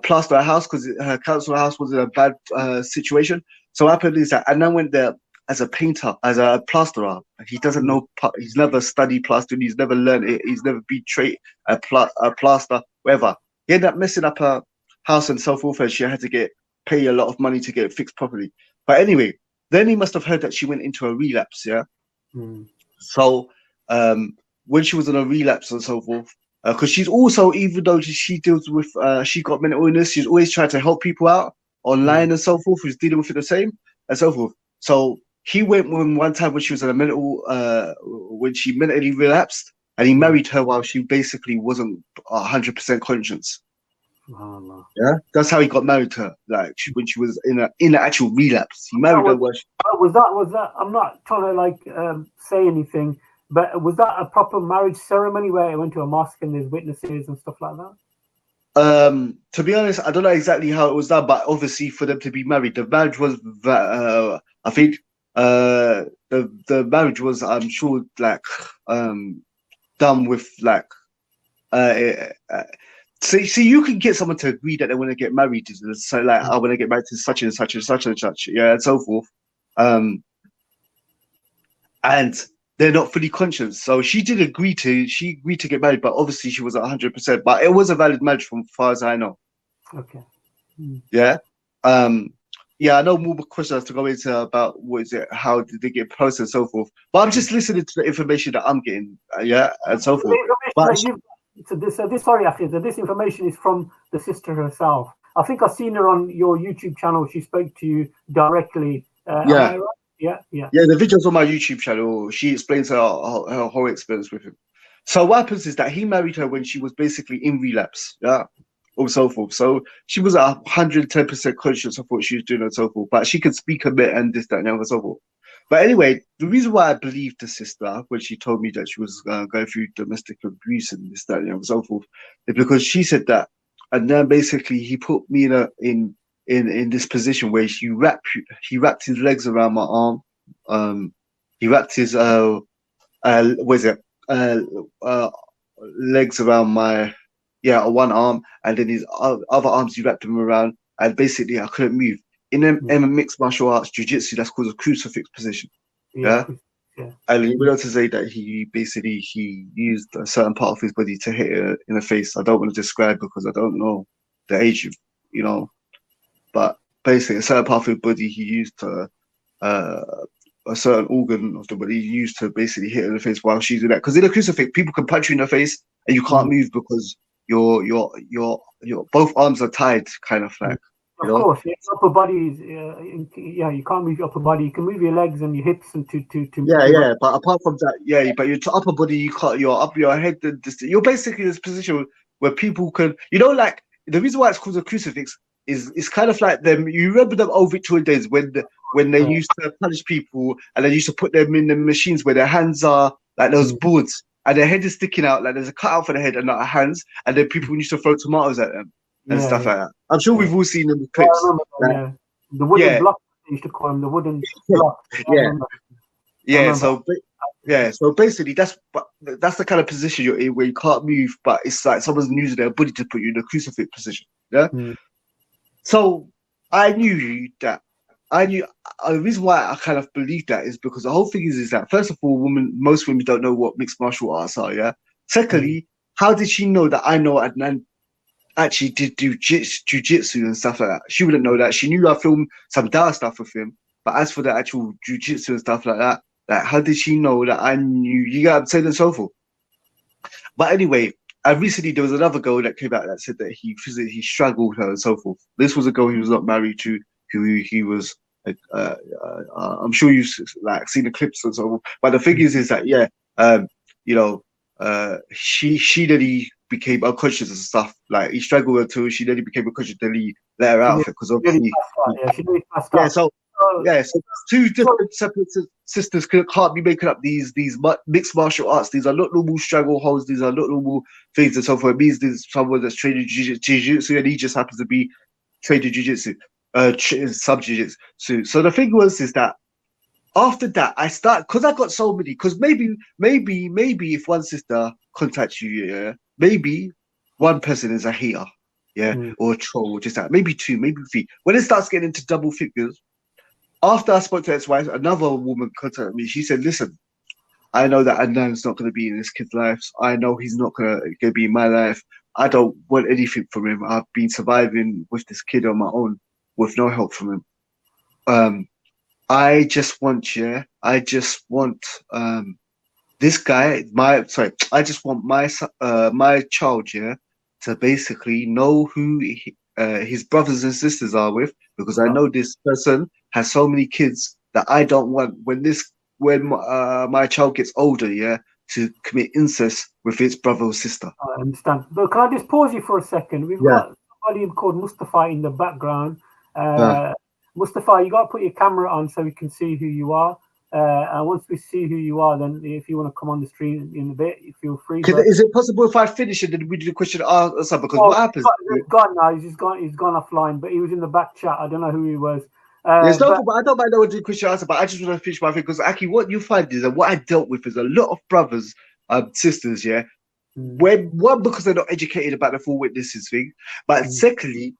plaster her house because her council house was in a bad situation. So what happened is that Adnan went there as a painter, as a plasterer. He doesn't know, he's never studied plastering, he's never learned it, he's never been trained a plaster, whatever. He ended up messing up her house and so forth, and she had to pay a lot of money to get it fixed properly. But anyway, then he must have heard that she went into a relapse, yeah? So when she was in a relapse and so forth, because she's also, even though she deals with, she got mental illness, she's always trying to help people out online and so forth, who's dealing with it the same and so forth. So he went one time when she was in a when she mentally relapsed, and he married her while she basically wasn't 100% conscious. Yeah, that's how he got married to her. Like when she was in an actual relapse, he married her. Was that? I'm not trying to say anything, but was that a proper marriage ceremony where it went to a mosque and there's witnesses and stuff like that? To be honest, I don't know exactly how it was done, but obviously for them to be married, the marriage was, I think, the marriage was, I'm sure, like, done with like, see, you can get someone to agree that they want to get married. So like, I want to get married to such and such and such and such, yeah, and so forth. And they're not fully conscious. So she agreed to get married, but obviously she wasn't 100%. But it was a valid marriage from far as I know. Okay. Yeah. Yeah, I know more questions to go into about what is it, how did they get posted and so forth. But I'm just listening to the information that I'm getting, yeah, and so forth. But so this information is from the sister herself. I think I've seen her on your YouTube channel. She spoke to you directly. Am I right? Yeah. The video's on my YouTube channel. She explains her whole experience with him. So what happens is that he married her when she was basically in relapse, yeah, or so forth. So she was 110% conscious of what she was doing and so forth, but she could speak a bit and this, that, and so forth. But anyway, the reason why I believed the sister when she told me that she was going through domestic abuse and this, that, and so forth, is because she said that, and then basically he put me in this position where he wrapped his legs around my arm, he wrapped his legs around my one arm, and then his other arms he wrapped them around, and basically I couldn't move. In a mixed martial arts jiu-jitsu, that's called a crucifix position. Yeah. And he went on to say that he used a certain part of his body to hit her in the face. I don't want to describe because I don't know the age of, but basically a certain part of his body he used to a certain organ of the body he used to basically hit her in the face while she's doing that. Because in a crucifix, people can punch you in the face and you can't move because your both arms are tied, kind of like. Of course, your upper body is you can't move your upper body. You can move your legs and your hips and to but apart from that, but your upper body you can't. Your head, you're basically in this position where people can, like the reason why it's called a crucifix is it's kind of like them. You remember them old Victorian days when they used to punish people and they used to put them in the machines where their hands are like those boards and their head is sticking out, like there's a cutout for the head and not hands, and then people used to throw tomatoes at them. And stuff like that. I'm sure we've all seen them clips. The wooden block, they used to call them the wooden block. So basically that's the kind of position you're in where you can't move, but it's like someone's using their body to put you in a crucifix position. Yeah. So I knew the reason why I kind of believe that is because the whole thing is that first of all, most women don't know what mixed martial arts are. Yeah. Secondly, how did she know that I know Adnan actually did do jiu-jitsu and stuff like that? She wouldn't know that. She knew I filmed some Dawah stuff with him, but as for the actual jiu-jitsu and stuff like that, like how did she know that I knew? You got to say and so forth. But anyway, recently there was another girl that came out that said that he struggled her and so forth. This was a girl he was not married to, who he was. I'm sure you've like seen the clips and so forth. But the thing is that she really became unconscious and stuff. Like he struggled until she then became unconscious. Then he let her out of it because obviously, So two different separate sisters can't be making up these mixed martial arts. These are not normal strangleholds. These are not normal things and so forth. It means there's someone that's trained in jiu-jitsu and he just happens to be trained in jiu-jitsu, sub jiu-jitsu. So the thing is that after that, I start because I got so many. Because maybe if one sister contacts you, maybe one person is a hater, or a troll, or just that. Maybe two, maybe three. When it starts getting into double figures, after I spoke to his wife, another woman contacted me. She said, "Listen, I know that Adnan's not going to be in this kid's life. I know he's not going to be in my life. I don't want anything from him. I've been surviving with this kid on my own with no help from him. I just want this guy, I just want my child, to basically know who his brothers and sisters are with, because I know this person has so many kids that I don't want when my child gets older, to commit incest with its brother or sister." I understand. But can I just pause you for a second? We've got somebody called Mustafa in the background. Mustafa, you got to put your camera on so we can see who you are. And once we see who you are, then if you want to come on the stream in a bit, you feel free. Is it possible if I finish it, then we do the question and answer? Because what happens? He's gone now. He's gone offline. But he was in the back chat. I don't know who he was. There's no problem. I don't mind doing the question and answer, but I just want to finish my thing because actually, what you find is that what I dealt with is a lot of brothers, sisters, One, because they're not educated about the full witnesses thing, but secondly,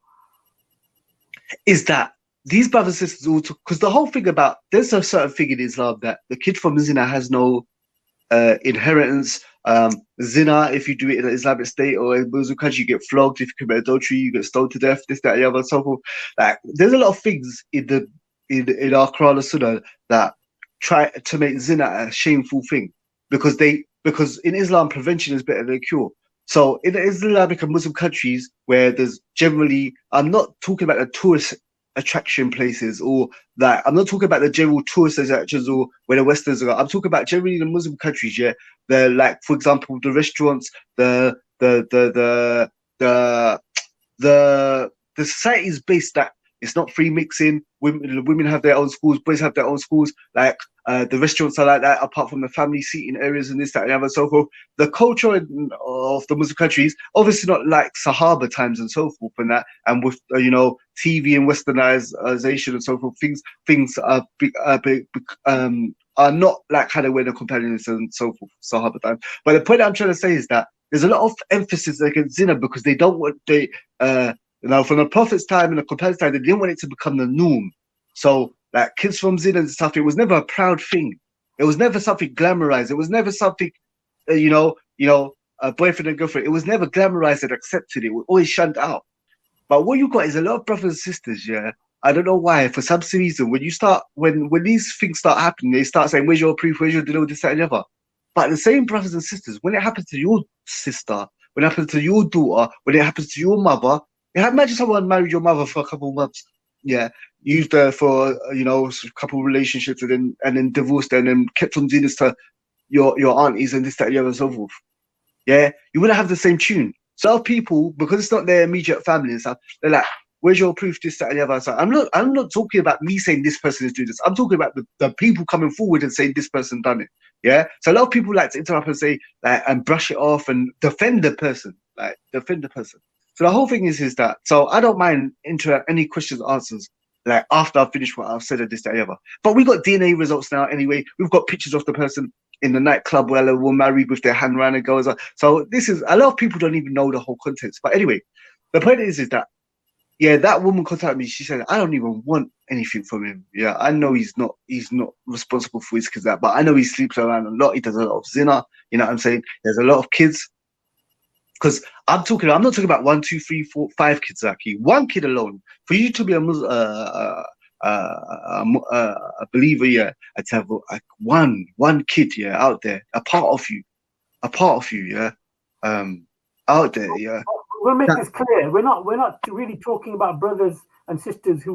is that these brothers and sisters all, because the whole thing about, there's a certain thing in Islam that the kid from zina has no inheritance. Zina, if you do it in an Islamic state or a Muslim country, you get flogged. If you commit adultery, you get stoned to death. This, that, and the other, so forth. Like, there's a lot of things in our Quran and Sunnah that try to make zina a shameful thing, because in Islam, prevention is better than cure. So in Islamic and Muslim countries where there's generally, I'm not talking about the tourist attraction places, or that, I'm not talking about the general tourist attractions or where the Westerners are. I'm talking about generally the Muslim countries. Yeah, they're like, for example, the restaurants, the society is based that it's not free mixing. Women have their own schools, boys have their own schools. Like the restaurants are like that, apart from the family seating areas and this, that, and the other, so forth. The culture of the Muslim countries, obviously not like Sahaba times and so forth, and that, and with TV and westernization and so forth, things are not like how they were in the companions and so forth, Sahaba times. But the point I'm trying to say is that there's a lot of emphasis against zina because they don't want from the Prophet's time and the companions' time, they didn't want it to become the norm. So, like, kids from zina and stuff, it was never a proud thing. It was never something glamorized. It was never something, a boyfriend and girlfriend. It was never glamorized and accepted. It was always shunned out. But what you got is a lot of brothers and sisters, yeah. I don't know why. For some reason, when these things start happening, they start saying, "Where's your proof? Where's your this, that, and the other?" But the same brothers and sisters, when it happens to your sister, when it happens to your daughter, when it happens to your mother. Imagine someone married your mother for a couple of months, used her for a couple of relationships, and then divorced her, and then kept on doing this to your aunties and this, that, and the other, and so forth. Yeah, you wouldn't have the same tune. So people, because it's not their immediate family and stuff, they're like, "Where's your proof? This, that, and the other." So I'm not talking about me saying this person is doing this. I'm talking about the people coming forward and saying this person done it. Yeah. So a lot of people like to interrupt and say and brush it off and defend the person. So the whole thing is that, so I don't mind any questions, answers, like after I've finished what I've said and this, that, and the other. But we got DNA results now anyway. We've got pictures of the person in the nightclub where they were married with their hand around and goes on. So this is, a lot of people don't even know the whole context. But anyway, the point is that, that woman contacted me. She said, "I don't even want anything from him. Yeah, I know he's not responsible for his kids, but I know he sleeps around a lot. He does a lot of zina. You know what I'm saying? There's a lot of kids." Because I'm not talking about 1, 2, 3, 4, 5 kids, Zaki. One kid alone. For you to be a believer, to have one kid, out there, a part of you, out there, We'll make this clear. We're not really talking about brothers and sisters who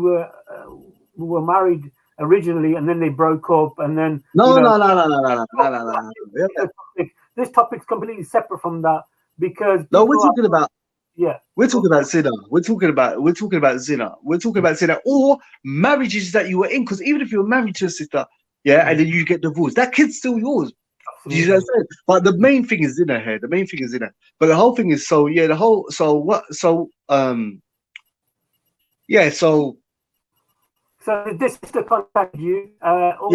were married originally and then they broke up and then. No. This topic's completely separate from that. Because we're talking about zina. We're talking about zina or marriages that you were in. Because even if you're married to a sister, and then you get divorced, that kid's still yours. You know what I'm saying? But the main thing is zina here. But the whole thing is so this sister contacted you.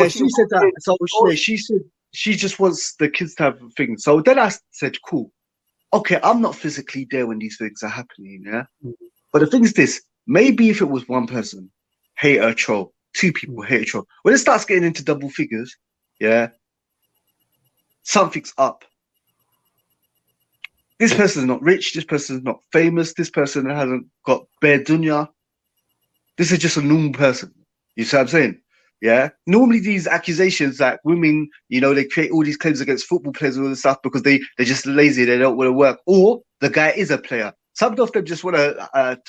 She said that. So she said she just wants the kids to have things. So then I said, cool. Okay, I'm not physically there when these things are happening, But the thing is this, maybe if it was one person, hate or troll, 2 people, hate or troll, when it starts getting into double figures, something's up. This person's not rich, this person's not famous, this person hasn't got bare dunya. This is just a normal person. You see what I'm saying? Yeah. Normally these accusations that women, they create all these claims against football players and all this stuff because they're just lazy, they don't want to work, or the guy is a player. Some of them just want a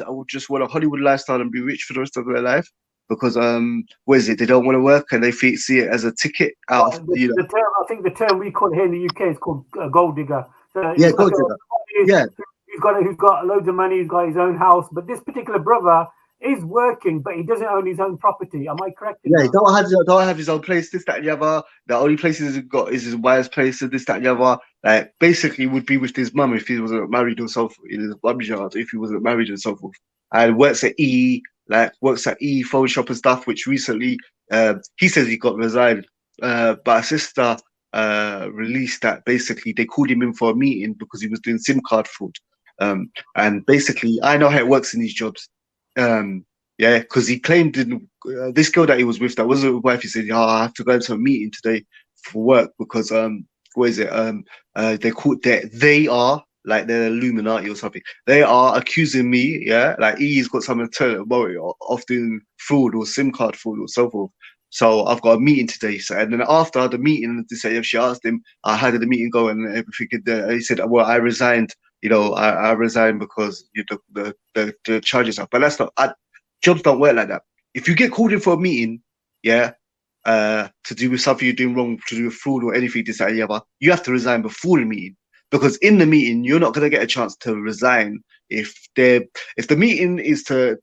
Hollywood lifestyle and be rich for the rest of their life because they don't want to work and they see it as a ticket out of the term. I think the term we call it here in the UK is called gold digger. So gold digger. Who's got loads of money, he's got his own house, but this particular brother is working, but he doesn't own his own property. Am I correct? He don't have his own place, this, that, and the other. The only places he's got is his wife's place, and this, that, and the other. Like, basically would be with his mum if he wasn't married or so forth, in his mum's yard if he wasn't married and so forth. And works at E phone shop and stuff, which recently he says he got resigned. But a sister released that basically they called him in for a meeting because he was doing SIM card fraud. And basically, I know how it works in these jobs. Yeah, because he claimed this girl that he was with, that wasn't his wife. He said, "Oh, I have to go into a meeting today for work because what is it? They called they are like they're Illuminati or something. They are accusing me, yeah, like he's got something to tell about it, of doing fraud or SIM card fraud or so forth. So I've got a meeting today." So, and then after the meeting, she asked him, "How did the meeting go?" And everything. He said, "Well, I resigned. You know, I resigned because the charges are." But that's not. Jobs don't work like that. If you get called in for a meeting, yeah, to do with something you're doing wrong, to do with fraud or anything, this, that, and the other, you have to resign before the meeting. Because in the meeting, you're not going to get a chance to resign if the meeting is to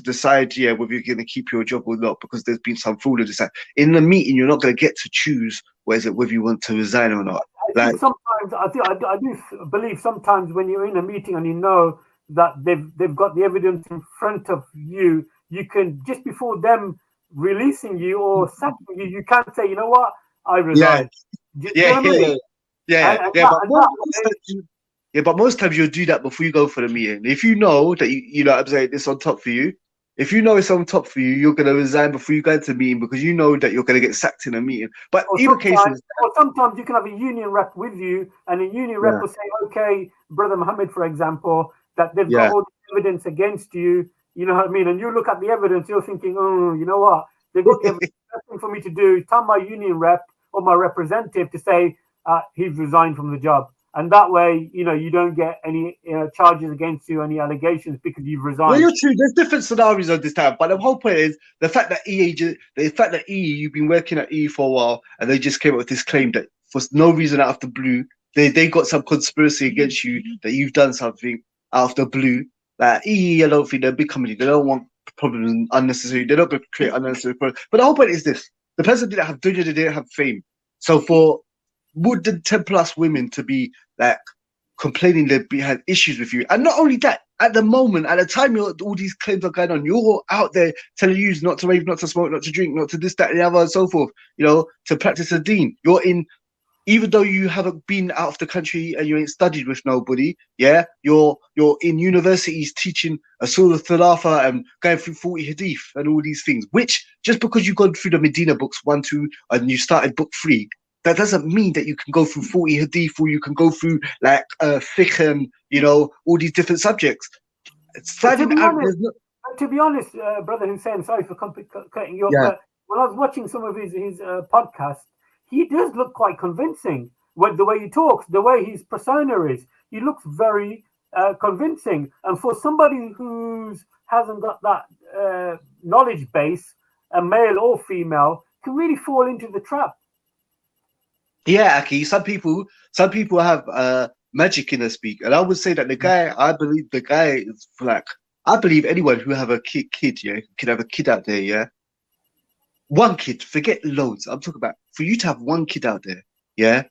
decide, yeah, whether you're going to keep your job or not, because there's been some fraud or decide. In the meeting, you're not going to get to choose whether you want to resign or not. I think I do believe sometimes when you're in a meeting and you know that they've got the evidence in front of you, you can, just before them releasing you or sacking you, you can't say, "You know what, I resign." But most times you'll do that before you go for the meeting. If you know that you know what I'm saying, it's on top for you. If you know it's on top for you, you're gonna resign before you go into the meeting because you know that you're gonna get sacked in a meeting. But sometimes you can have a union rep with you, and a union rep will say, "Okay, Brother Mohammed, for example, that they've got all the evidence against you." You know what I mean? And you look at the evidence, you're thinking, "Oh, you know what? They've got the evidence. Nothing for me to do. Tell my union rep or my representative to say he's resigned from the job." And that way, you know, you don't get any charges against you, any allegations, because you've resigned. Well, you're true. There's different scenarios of this time, but the whole point is the fact that you've been working at EE for a while, and they just came up with this claim that for no reason out of the blue, they got some conspiracy against you, that you've done something out of the blue. Like EE, I don't think they're a big company. They don't want problems unnecessary. They're not going to create unnecessary problems. But the whole point is this: the person didn't have dunya, they didn't have fame. So for would the 10+ women to be like complaining they had issues with you, and not only that, at the moment, at the time all these claims are going on, you're out there telling you not to rave, not to smoke, not to drink, not to this, that, and the other, and so forth. You know, to practice the deen. You're in, even though you haven't been out of the country and you ain't studied with nobody, yeah, you're in universities teaching a Surah Thalatha and going through 40 hadith and all these things. Which just because you've gone through the Medina books 1, 2, and you started book 3. That doesn't mean that you can go through 40 hadith or you can go through like fiqh and, you know, all these different subjects. To be honest, Brother Hussein, sorry for cutting you off, but when I was watching some of his podcasts, he does look quite convincing. The way he talks, the way his persona is, he looks very convincing. And for somebody who hasn't got that knowledge base, a male or female, can really fall into the trap. Yeah, Aki. Some people have magic in their speak, and I would say that I believe the guy is like, I believe anyone who have a kid, yeah, can have a kid out there, yeah. One kid, forget loads. I'm talking about for you to have one kid out there, yeah,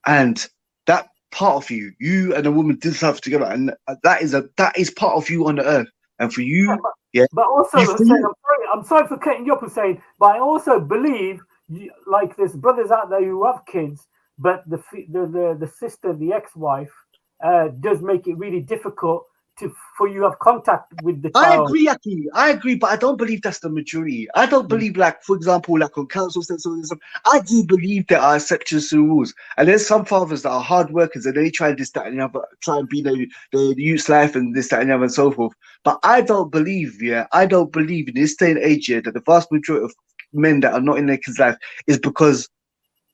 and that part of you and a woman did stuff together, and that is part of you on the earth, and for you, But also, Hussein, I'm sorry for cutting you up, Hussein, but I also believe. Like there's brothers out there who have kids, but the sister, the ex-wife, does make it really difficult for you to have contact with the child. I agree, Aki. I agree, but I don't believe that's the majority. I don't believe, like, for example, like on council centers, I do believe there are exceptions to the rules. And there's some fathers that are hard workers and they try this, that, and the other, try and be the youth's life and this, that, and the other, and so forth. But I don't believe in this day and age that the vast majority of men that are not in their kids' life is because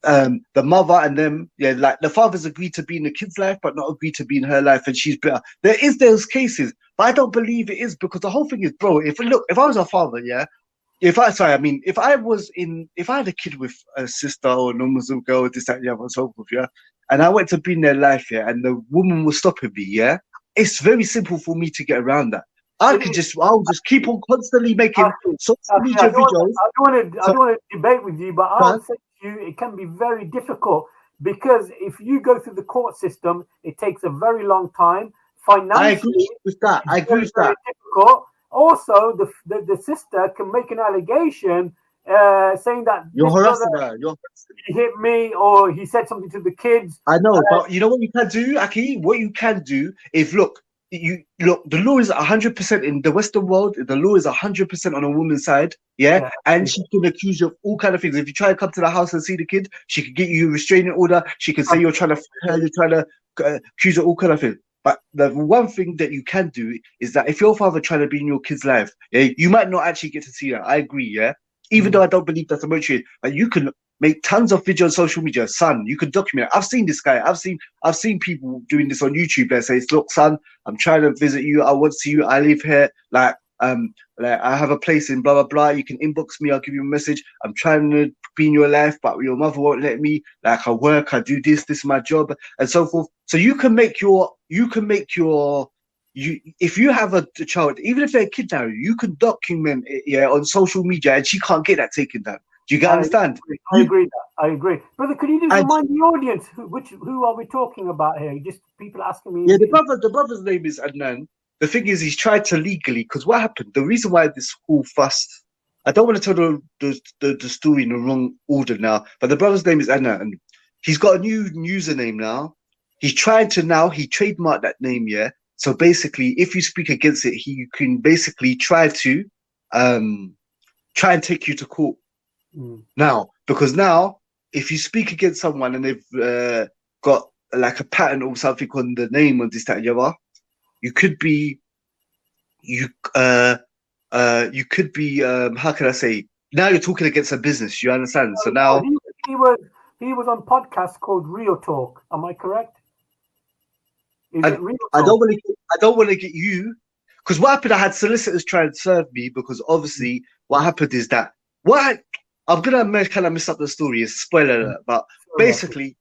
the mother and them, like the fathers agreed to be in the kid's life but not agreed to be in her life, and she's better. There is those cases, but I don't believe it is, because the whole thing is, bro, if I was a father, if I had a kid with a sister or a non-Muslim girl, this, that, and the other, and so forth, and I went to be in their life, and the woman was stopping me, it's very simple for me to get around that. I'll just keep on constantly making social media videos. I don't want to debate with you, but I would say to you, it can be very difficult, because if you go through the court system, it takes a very long time. Financially, I agree with that. Difficult. Also, the sister can make an allegation saying that You're this brother, harassing her. You're harassing. he hit me or he said something to the kids. I know, but you know what you can do, Aki? What you can do is look, the law is 100% in the Western world, the law is 100% on a woman's side, yeah? And she can accuse you of all kind of things. If you try to come to the house and see the kid, she can get you a restraining order, she can say you're trying to accuse her all kind of things. But the one thing that you can do is that if your father trying to be in your kid's life, yeah, you might not actually get to see that. I agree, yeah? Even though I don't believe that's a motivation, but you can make tons of videos on social media. Son, you can document it. I've seen this guy. I've seen people doing this on YouTube that says, look, son, I'm trying to visit you. I want to see you. I live here. Like I have a place in blah, blah, blah. You can inbox me. I'll give you a message. I'm trying to be in your life, but your mother won't let me. Like I work, I do this is my job, and so forth. So you can make your if you have a child, even if they're a kid now, you can document it, on social media, and she can't get that taken down. Do you understand? I agree. I agree. Brother, could you just remind the audience who are we talking about here? Just people asking me. Yeah, the brother's name is Adnan. The thing is, he's tried to legally, because what happened? The reason why this whole fuss, I don't want to tell the story in the wrong order now, but the brother's name is Adnan, and he's got a new username now. He's trying to he trademarked that name, yeah. So basically, if you speak against it, he can basically try and take you to court. Now, because now, if you speak against someone and they've got like a patent or something on the name of this, that, and the other, you could be, how can I say? Now you're talking against a business. You understand? So now he was on podcast called Real Talk. Am I correct? I don't want to get you, because what happened? I had solicitors try and serve me, because obviously what happened is that I'm gonna kind of mess up the story. It's a spoiler alert, but basically,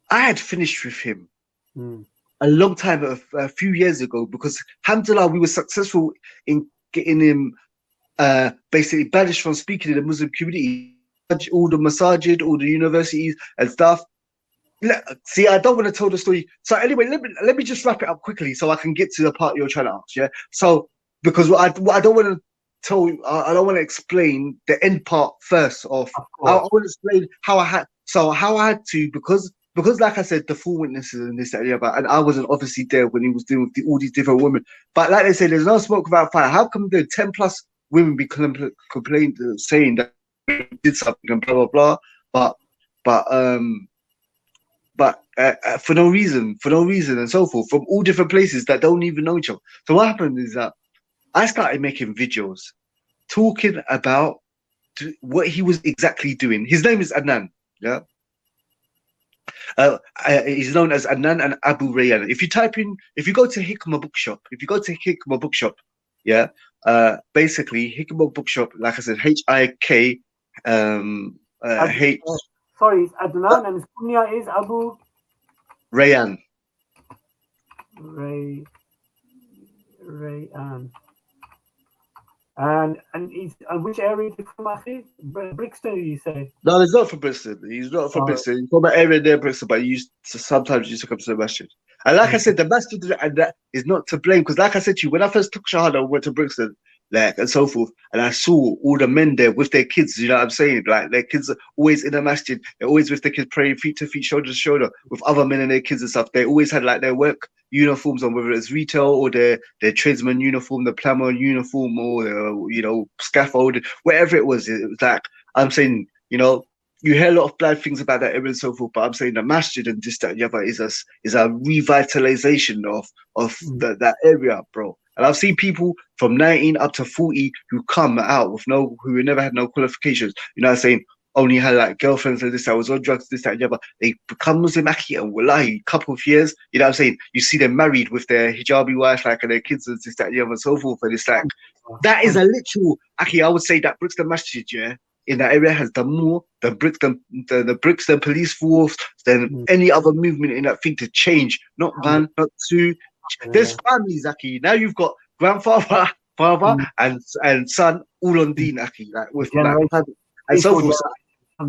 I had finished with him a long time, a few years ago, because alhamdulillah, we were successful in getting him basically banished from speaking in the Muslim community, all the masajid, all the universities and stuff. See, I don't want to tell the story. So anyway, let me just wrap it up quickly so I can get to the part you're trying to ask. Yeah. So because I don't want to tell you, I don't want to explain the end part first of. I want to explain how I had to, because like I said, the full witnesses and this area, and I wasn't obviously there when he was dealing with all these different women. But like they say, there's no smoke without fire. How come the 10+ women be complaining, saying that they did something and blah blah blah, but for no reason and so forth, from all different places that don't even know each other. So what happened is that I started making videos talking about what he was exactly doing. His name is Adnan, yeah. He's known as Adnan and Abu Rayyan. If you go to Hikmah Bookshop, yeah, basically Hikmah Bookshop, like I said, HIK H. Sorry, it's Adnan, and his kunya is Abu Rayyan. Rayyan. And which area is he from, Akhi? Brixton, you say? No, he's not from Brixton. He's not from Brixton. He's from an area near Brixton, but he sometimes used to come to the masjid. And like I said, the masjid and that is not to blame, because like I said to you, when I first took Shahada, I went to Brixton, like, and so forth, and I saw all the men there with their kids, you know what I'm saying? Like, their kids are always in the masjid, they're always with their kids praying feet to feet, shoulder to shoulder, with other men and their kids and stuff. They always had like their work uniforms on, whether it's retail or their tradesman uniform, the plumber uniform, or scaffold, whatever it was. It was like, I'm saying, you hear a lot of bad things about that area and so forth, but I'm saying the masjid and this, that, and the other is a revitalization of that area, bro. And I've seen people from 19 up to 40 who come out who never had no qualifications, saying, only had like girlfriends and this, that was on drugs, this, that, and the other. They become Muslim, Aki, and wallahi, couple of years, you see them married with their hijabi wife, like, and their kids and this, that, and the other, and so forth. And it's like, that is a literal, Aki, I would say that Brixton Masjid, yeah, in that area has done more than the Brixton police force, than any other movement in that thing to change. Not one, not two. There's families, Aki. Now you've got grandfather, father, and son all on deen, Aki, like with like, and so forth.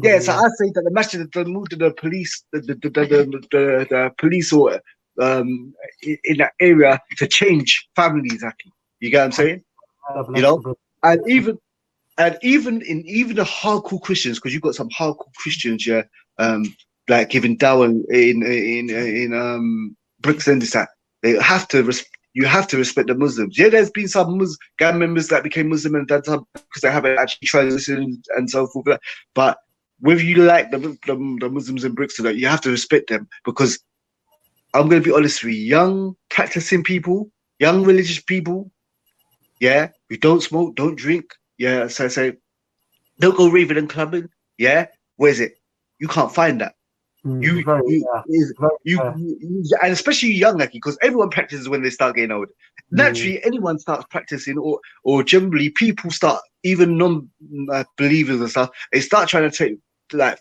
Yeah, so I say that the masjid has done more than the police, the police or in that area to change families, Aki. You get what I'm saying? And And even the hardcore Christians, because you've got some hardcore Christians, yeah, like giving Dawah in Brixton, this that they have to you have to respect the Muslims. Yeah, there's been some gang members that became Muslim and that time because they haven't actually transitioned and so forth. But whether you like the Muslims in Brixton, you have to respect them, because I'm going to be honest with you, young practicing people, young religious people, yeah, we don't smoke, don't drink, yeah, so don't go raving and clubbing, yeah. Where's it? You can't find that. You, and especially young, like, because everyone practices when they start getting older. Naturally, anyone starts practicing, or generally people start, even non-believers and stuff, they start trying to take, like,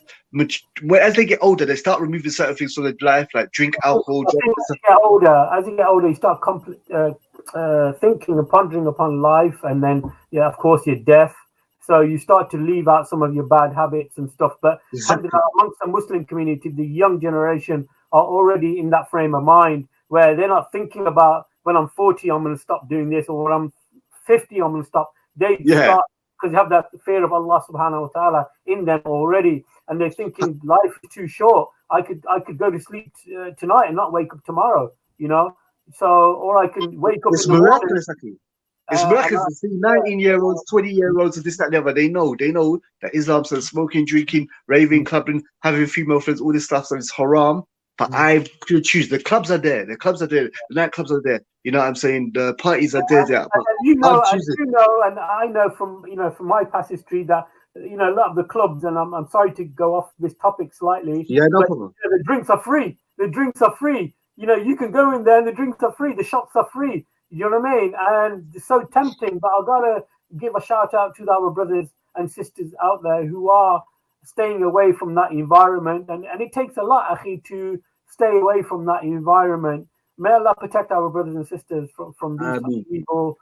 as they get older, they start removing certain things from their life, like drink, alcohol. As you get older, you start thinking and pondering upon life, and then, yeah, of course, you're deaf. So you start to leave out some of your bad habits and stuff. But amongst the Muslim community, the young generation are already in that frame of mind where they're not thinking about, when I'm 40, I'm going to stop doing this, or when I'm 50, I'm going to stop. They start, because you have that fear of Allah subhanahu wa ta'ala in them already. And they're thinking life is too short. I could go to sleep tonight and not wake up tomorrow, you know? So, or I can wake up in the morning. It's miraculous to see 19-year-olds, 20-year-olds, and this, that, and the other. They know that Islam says smoking, drinking, raving, clubbing, having female friends, all this stuff, so it's haram. But I could choose. The clubs are there. The nightclubs are there. You know what I'm saying? The parties are there. But and I know from my past history that, a lot of the clubs, and I'm sorry to go off this topic slightly. Yeah, no problem. The drinks are free. You can go in there and the drinks are free. The shops are free. You know what I mean? And it's so tempting, but I've got to give a shout out to our brothers and sisters out there who are staying away from that environment. And it takes a lot, Akhi, to stay away from that environment. May Allah protect our brothers and sisters from these evil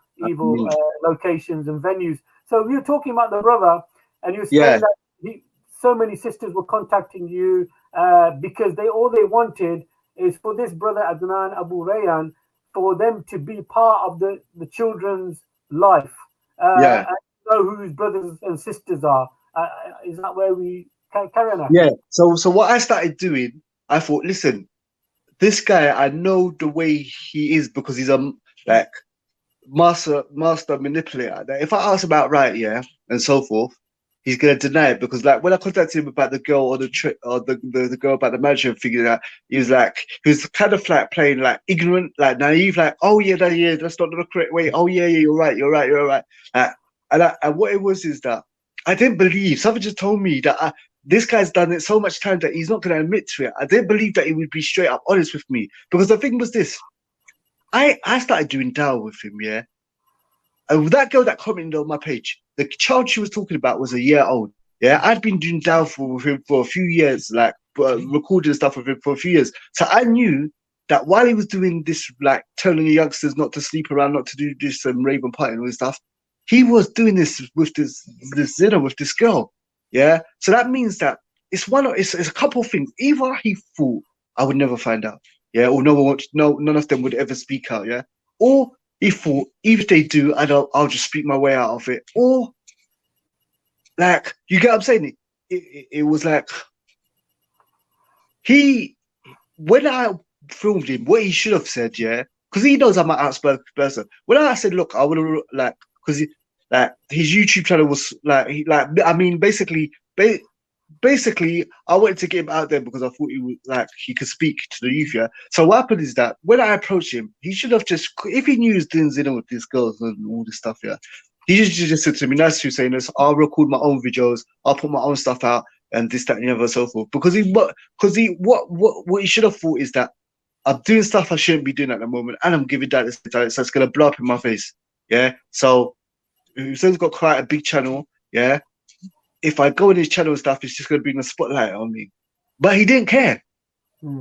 locations and venues. So you're talking about the brother, and you're saying that so many sisters were contacting you because all they wanted is for this brother Adnan Abu Rayyan, for them to be part of the children's life, and know who his brothers and sisters are. Is that where we carry on? Yeah. So what I started doing, I thought, listen, this guy, I know the way he is because he's a master manipulator. That if I ask about right, and so forth, he's gonna deny it, because when I contacted him about the girl or the girl about the marriage and figured out, he was kind of playing ignorant, naive, oh yeah, that's not the correct way. Oh yeah, you're right. And what it was is that I didn't believe. Somebody just told me that this guy's done it so much time that he's not going to admit to it. I didn't believe that he would be straight up honest with me, because the thing was this: I started doing Dawah with him, and that girl that commented on my page, the child she was talking about was a year old. Yeah, I'd been doing Dawah with him for a few years, recording stuff with him for a few years. So I knew that while he was doing this, telling the youngsters not to sleep around, not to do this and rave and party and all this stuff, he was doing this with this zina with this girl. Yeah, so that means that it's a couple of things. Either he thought I would never find out, or none of them would ever speak out, or he thought if they do, I'll just speak my way out of it, or you get what I'm saying? It was when I filmed him, what he should have said, because he knows I'm an outspoken person. When I said, look, I would have because his YouTube channel was basically I wanted to get him out there because I thought he was he could speak to the youth. So what happened is that when I approached him, he should have just, if he knew he was doing zina with these girls and all this stuff, he just said to me, nice to saying this, I'll record my own videos, I'll put my own stuff out, and this, that, and the other, and so forth. Because what he should have thought is that I'm doing stuff I shouldn't be doing at the moment, and I'm giving that, so it's gonna blow up in my face. So he's got quite a big channel, if I go on his channel and stuff, it's just going to bring a spotlight on me. But he didn't care.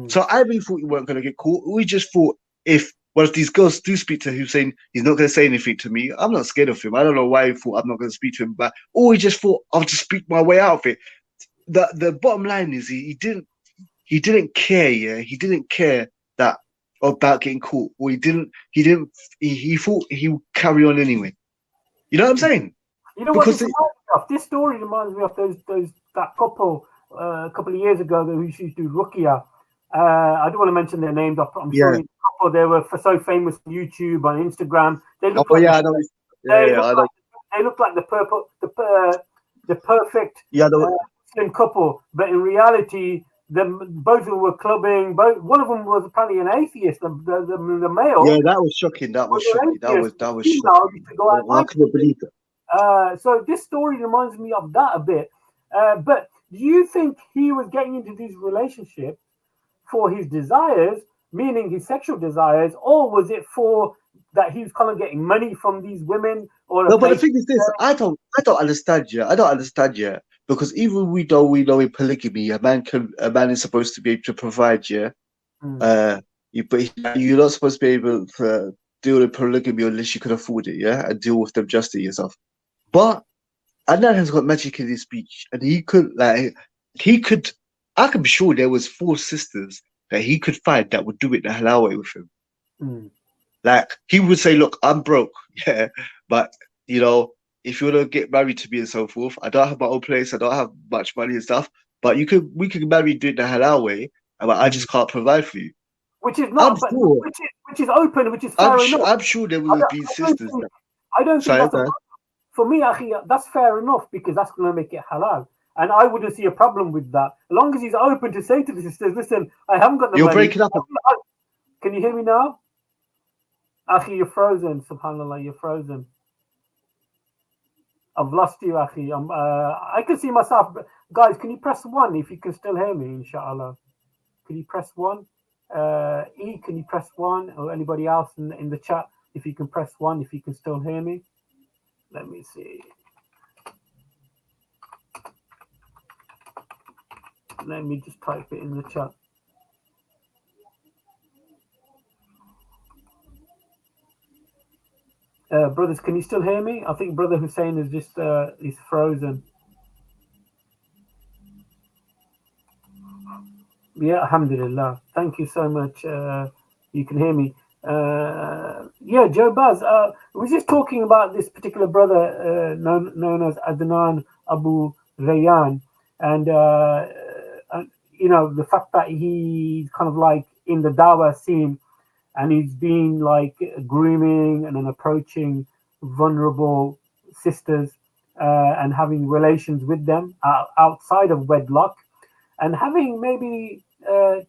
So I really thought he weren't going to get caught. We just thought if one of these girls do speak to him saying he's not going to say anything to me, I'm not scared of him. I don't know why he thought I'm not going to speak to him, but he just thought I'll just speak my way out of it. The bottom line is he didn't care, he didn't care that about getting caught, or he thought he would carry on anyway. You know what I'm saying? You know what? off, this story reminds me of that couple a couple of years ago who used to do Rukia. I don't want to mention their names. I'm sure it's a couple. They were so famous on YouTube, on Instagram. They look like I know. They look like the perfect Muslim couple, but in reality, both of them were clubbing. One of them was apparently an atheist. The male. Yeah, that was shocking. That was shocking. That was shocking. I couldn't believe it. So this story reminds me of that a bit. But do you think he was getting into these relationships for his desires, meaning his sexual desires, or was it for that he was kind of getting money from these women? Or no, but the thing is this: I don't understand. Yeah, I don't understand. Yeah, because even we know in polygamy, a man is supposed to be able to provide. Yeah, but you're not supposed to be able to deal with polygamy unless you can afford it. Yeah, and deal with them just to yourself. But Adnan has got magic in his speech, and he could. I can be sure there was 4 sisters that he could find that would do it the halal way with him. Like he would say, "Look, I'm broke, yeah, but you know, if you want to get married to me and so forth, I don't have my own place, I don't have much money and stuff, but we can marry doing the halal way, but I just can't provide for you." Which is not, which is open, which is fair enough. I'm sure there will be sisters. I don't think that's for me, Akhi, that's fair enough because that's going to make it halal. And I wouldn't see a problem with that. As long as he's open to say to the sisters, listen, I haven't got the money. You're breaking up. Can you hear me now? Akhi, you're frozen. SubhanAllah, you're frozen. I've lost you, Akhi. I can see myself. Guys, can you press 1 if you can still hear me, inshallah? Can you press 1? Can you press 1? Or anybody else in the chat, if you can press 1, if you can still hear me? Let me see. Let me just type it in the chat. Brothers, can you still hear me? I think Brother Hussein is just he's frozen. Yeah, alhamdulillah. Thank you so much. You can hear me. Yeah, Joe Baz. We're just talking about this particular brother known as Adnan Abu Rayyan, and you know, the fact that he's kind of like in the Dawah scene, and he's been like grooming and then approaching vulnerable sisters and having relations with them outside of wedlock, and having maybe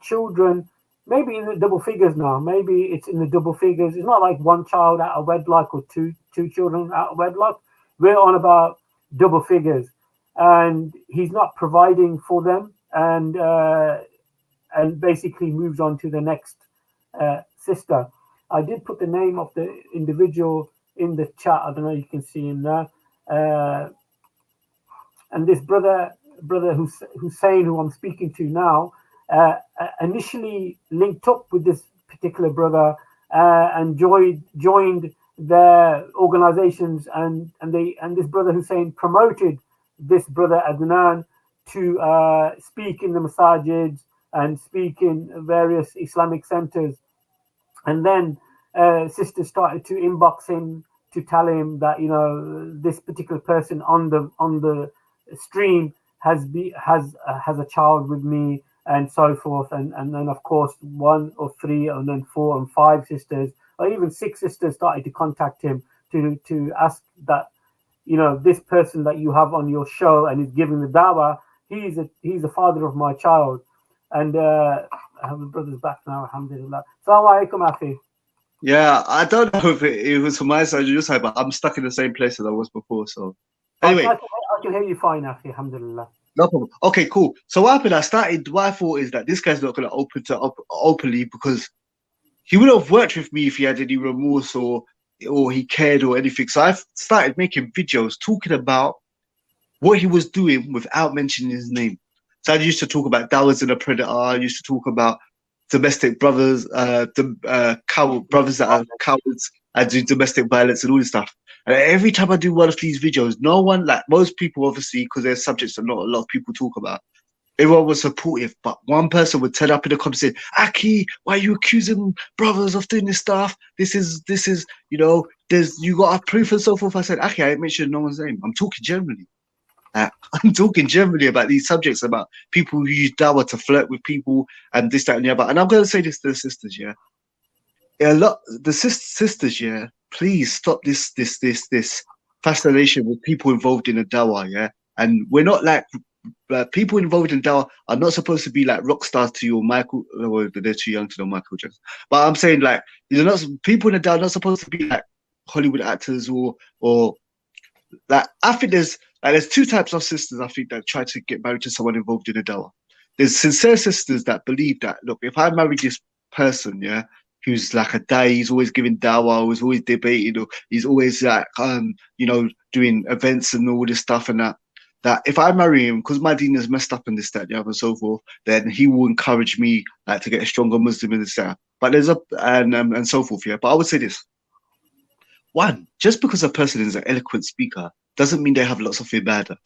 children, maybe in the double figures now. Maybe it's in the double figures. It's not like one child out of wedlock or two children out of wedlock. We're on about double figures, and he's not providing for them, and basically moves on to the next sister. I did put the name of the individual in the chat. I don't know if you can see him there. And this brother Hussein, who I'm speaking to now, initially linked up with this particular brother and joined their organizations, and this brother Hussein promoted this brother Adnan to speak in the masajids and speak in various Islamic centers. And then sisters started to inbox him to tell him that, you know, this particular person on the stream has a child with me, and so forth. And then of course 1 or 3 and then 4 and 5 sisters, or even 6 sisters started to contact him to ask that, you know, this person that you have on your show and is giving the dawah, he's the father of my child. And I have the brothers back now, alhamdulillah. Assalamu alaikum, akhi. Yeah, I don't know if it was from my side or your side, but I'm stuck in the same place as I was before. So anyway, I can hear you fine, akhi, alhamdulillah. No problem. Okay, cool. So what happened? What I thought is that this guy's not going to openly, because he would have worked with me if he had any remorse or he cared or anything. So I started making videos talking about what he was doing without mentioning his name. So I used to talk about Dawahs and a predator. I used to talk about domestic brothers, brothers that are cowards and do domestic violence and all this stuff. And every time I do one of these videos, no one, like most people, obviously, because they're subjects that not a lot of people talk about, everyone was supportive, but one person would turn up in the comments saying, "Aki, why are you accusing brothers of doing this stuff? This is, you know, you got a proof and so forth." I said, "Aki, I ain't mentioned no one's name. I'm talking generally." I'm talking generally about these subjects, about people who use dawah to flirt with people and this, that, and the other. And I'm going to say this to the sisters, yeah. The sisters, yeah, please stop this fascination with people involved in a dawah, yeah. And we're not like people involved in dawah are not supposed to be like rock stars to you or Michael. Well, they're too young to know Michael Jackson. But I'm saying like you're not people in the dawah are not supposed to be like Hollywood actors or like I think there's two types of sisters I think that try to get married to someone involved in a dawah. There's sincere sisters that believe that look, if I marry this person, yeah, who's like a day, he's always giving dawah, who's always debating, or he's always like doing events and all this stuff and that if I marry him, because my deen is messed up and this, that, the other, and so forth, then he will encourage me like to get a stronger Muslim in this, that. But there's and so forth, yeah. But I would say this. One, just because a person is an eloquent speaker doesn't mean they have lots of ibadah.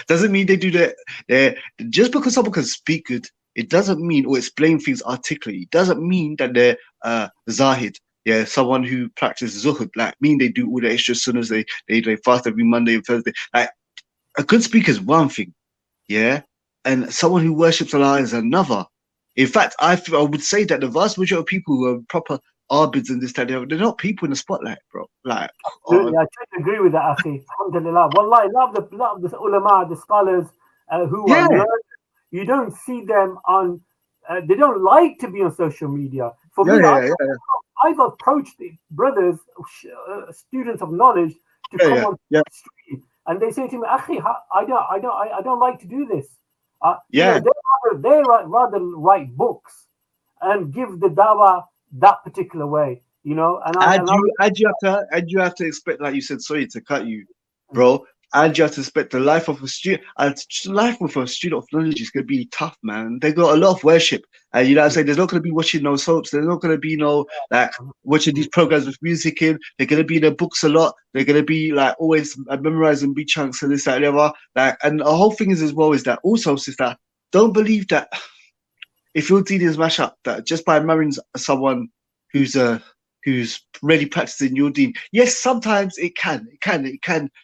Doesn't mean they do that. Just because someone can speak good, it doesn't mean, or explain things articulately, it doesn't mean that they're zahid. Yeah, someone who practices zuhud, like mean they do all the extra sunnahs, they fast every Monday and Thursday. Like a good speaker is one thing, yeah, and someone who worships Allah is another. In fact, I would say that the vast majority of people who are proper arbids and this, that, they're not people in the spotlight, bro. Like, I totally agree with that, Akhi. Alhamdulillah. Wallahi, love the ulama, the scholars who are learned. You don't see them on. They don't like to be on social media. For me, I've approached the brothers, students of knowledge, to come on the street, and they say to me, "Akhi, I don't like to do this." They rather write books and give the dawah that particular way, you know. And you have to expect, like you said, sorry to cut you, bro. And you have to expect the life of a student. Life with a student of knowledge is going to be tough, man. They got a lot of worship, and you know what I'm saying. There's not going to be watching no soaps. There's not going to be no like watching these programs with music in. They're going to be in their books a lot. They're going to be like always memorizing beat chunks and this, that, and the other. Like, and the whole thing is as well is that also, sister, don't believe that if your deen is mash up, that just by marrying someone who's really practicing your deen, yes, sometimes it can.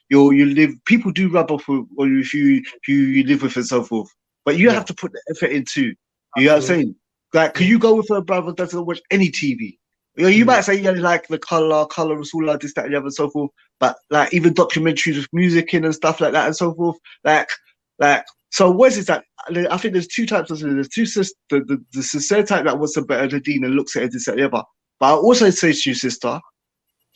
You live. People do rub off with you live with and so forth. But you have to put the effort into. You know what I'm saying? Like, can you go with a brother that doesn't watch any TV? You know, you might say like the color Rasulullah, this, that, and the other, and so forth. But like even documentaries with music in and stuff like that and so forth. Like. So what is that? I think there's two types of there's two the sincere type that wants to better the deen and looks at it this, that, the other. But I also say to you, sister,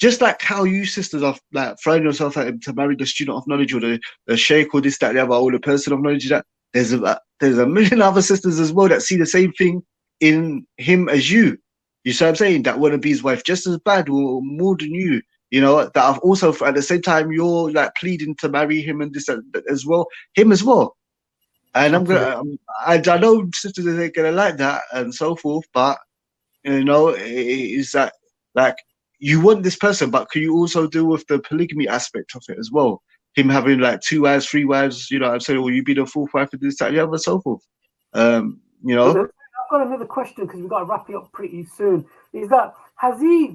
just like how you sisters are like throwing yourself at him to marry the student of knowledge or the sheikh or this, that, the other, or the person of knowledge, that there's a million other sisters as well that see the same thing in him as you. You see what I'm saying? That want to be his wife just as bad or more than you. You know, that I've also at the same time you're like pleading to marry him and this as well, him as well. And I know sisters are gonna like that and so forth, but you know, is that like you want this person, but can you also deal with the polygamy aspect of it as well? Him having like 2 wives, 3 wives, you know what I'm saying, or you be the 4th wife of this, that, and the other, and so forth. You know. I've got another question because we've got to wrap it up pretty soon. Is that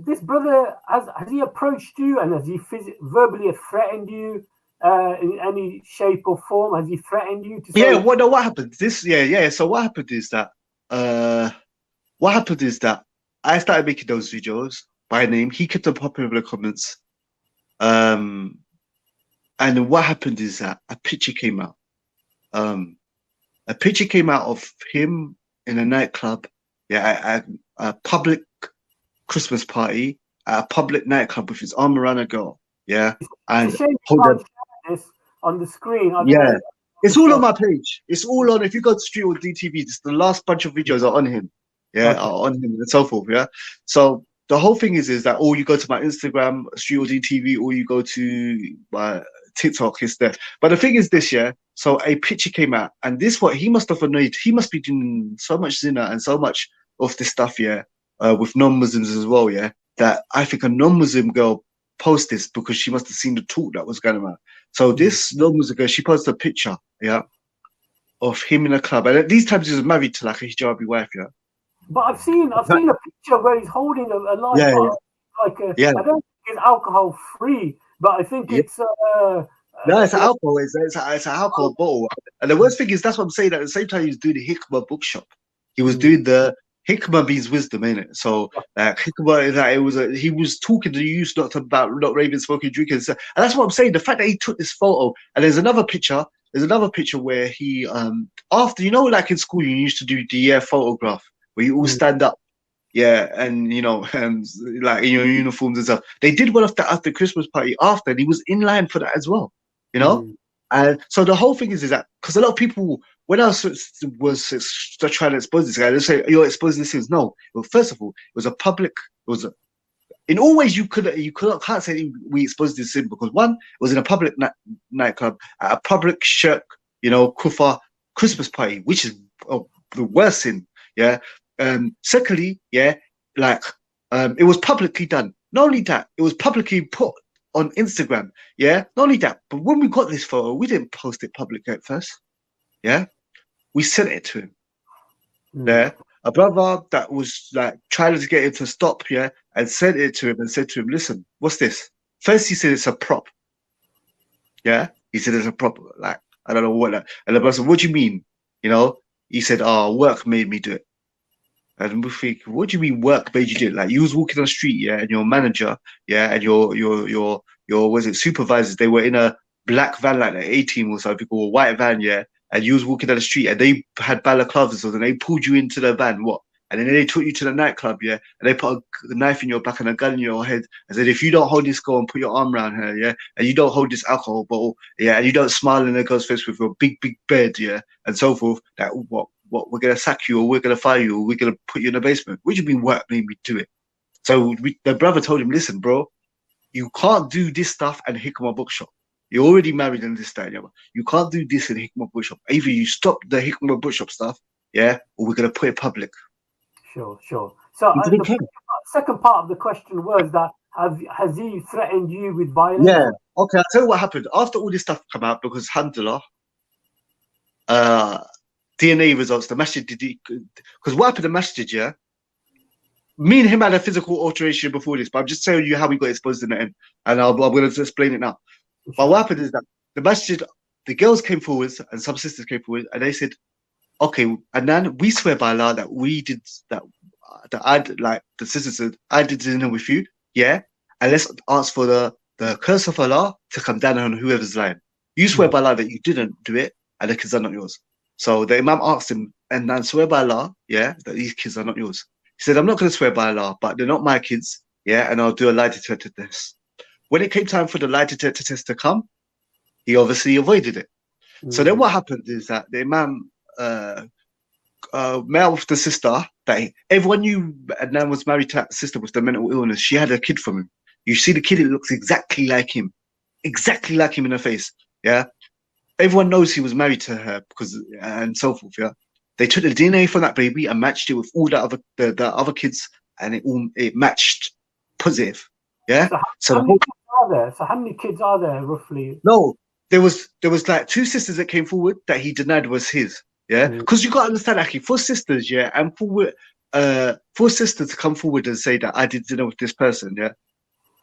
this brother has he approached you and has he verbally threatened you in any shape or form? Has he threatened you to say? What happened? So what happened is that I started making those videos by name. He kept on popping in the comments. And what happened is that a picture came out. A picture came out of him in a nightclub, at a public Christmas party, at a public nightclub with his arm around a girl, and hold this on the screen. It's all on my page. It's all on. If you go to StreetOrDeenTV, the last bunch of videos are on him, are on him and so forth, So the whole thing is that, or you go to my Instagram, StreetOrDeenTV, or you go to my TikTok, is there. But the thing is this, so a picture came out, and this what he must have annoyed. He must be doing so much zina and so much of this stuff, with non-Muslims as well, that I think a non-Muslim girl posted this because she must have seen the talk that was going on. So this non-Muslim girl, she posted a picture, of him in a club, and at these times he was married to like a hijabi wife, But I've seen a picture where he's holding a large I don't think it's alcohol free, but I think it's No, it's alcohol. It's an alcohol bottle. And the worst thing is, that's what I'm saying. At the same time, he was doing the Hikmah bookshop. He was doing the Hikmah means wisdom, innit? So, like, Hikmah is like, he was talking to you about not raving, smoking, drinking. And that's what I'm saying. The fact that he took this photo, and there's another picture where he, after, like in school, you used to do the photograph where you all stand up. Yeah, and like in your uniforms and stuff. They did one of that at the Christmas party after, and he was in line for that as well. And so the whole thing is that because a lot of people, when I was trying to expose this guy, they say you're exposing this things. No, well, first of all, it was a public. It was in all ways you can't say we exposed this sin because one, it was in a public nightclub at a public shirk, kufa Christmas party, which is the worst sin. Yeah. Secondly, it was publicly done. Not only that, it was publicly put on Instagram. Yeah, not only that, but when we got this photo, we didn't post it publicly at first. Yeah, we sent it to him. Yeah, a brother that was like trying to get him to stop. Yeah, and sent it to him and said to him, "Listen, what's this?" First, he said it's a prop. Yeah, he said it's a prop. Like I don't know what. And the brother said, "What do you mean?" He said, "Oh, work made me do it." And we think, what do you mean work made you do it? Like you was walking on the street, yeah, and your manager, yeah, and your was it supervisors, they were in a black van like an A-team or something, or a white van, yeah, and you was walking down the street and they had balaclavas and they pulled you into the van, what? And then they took you to the nightclub, yeah, and they put a knife in your back and a gun in your head and said, if you don't hold this girl and put your arm around her, yeah, and you don't hold this alcohol bottle, yeah, and you don't smile in the girl's face with your big bed, yeah, and so forth, that what we're gonna sack you or we're gonna fire you or we're gonna put you in the basement. What do you mean work made me do it? So the brother told him, listen, bro, you can't do this stuff and Hikmah bookshop. You're already married and this, that, and the other. You can't do this in Hikmah bookshop. Either you stop the Hikmah bookshop stuff, yeah, or we're gonna put it public. Sure. So the second part of the question was that has he threatened you with violence? Yeah. Okay, I'll tell you what happened. After all this stuff come out, because alhamdulillah, DNA results, the masjid because what happened to the masjid, yeah? Me and him had a physical alteration before this, but I'm just telling you how we got exposed in the end, and I'm going to explain it now. But what happened is that the masjid, the girls came forward and some sisters came forward, and they said, "Okay, and then we swear by Allah that we did that I did, like the sisters said, I did dinner with you, yeah, and let's ask for the curse of Allah to come down on whoever's lying. You swear by Allah that you didn't do it, and the kids are not yours." So the Imam asked him, and then swear by Allah, yeah, that these kids are not yours. He said, I'm not going to swear by Allah, but they're not my kids, yeah, and I'll do a lie detector test. When it came time for the lie detector test to come, he obviously avoided it. So then what happened is that the Imam met with the sister that everyone knew Adnan was married to that sister with the mental illness. She had a kid from him. You see the kid, it looks exactly like him in her face, yeah. Everyone knows he was married to her because and so forth. Yeah, they took the DNA from that baby and matched it with all the other kids, and it matched positive. Yeah. So how many kids are there roughly? No, there was like two sisters that came forward that he denied was his. Yeah, because you got to understand, actually, for sisters, yeah, and for sisters to come forward and say that I did dinner with this person, yeah,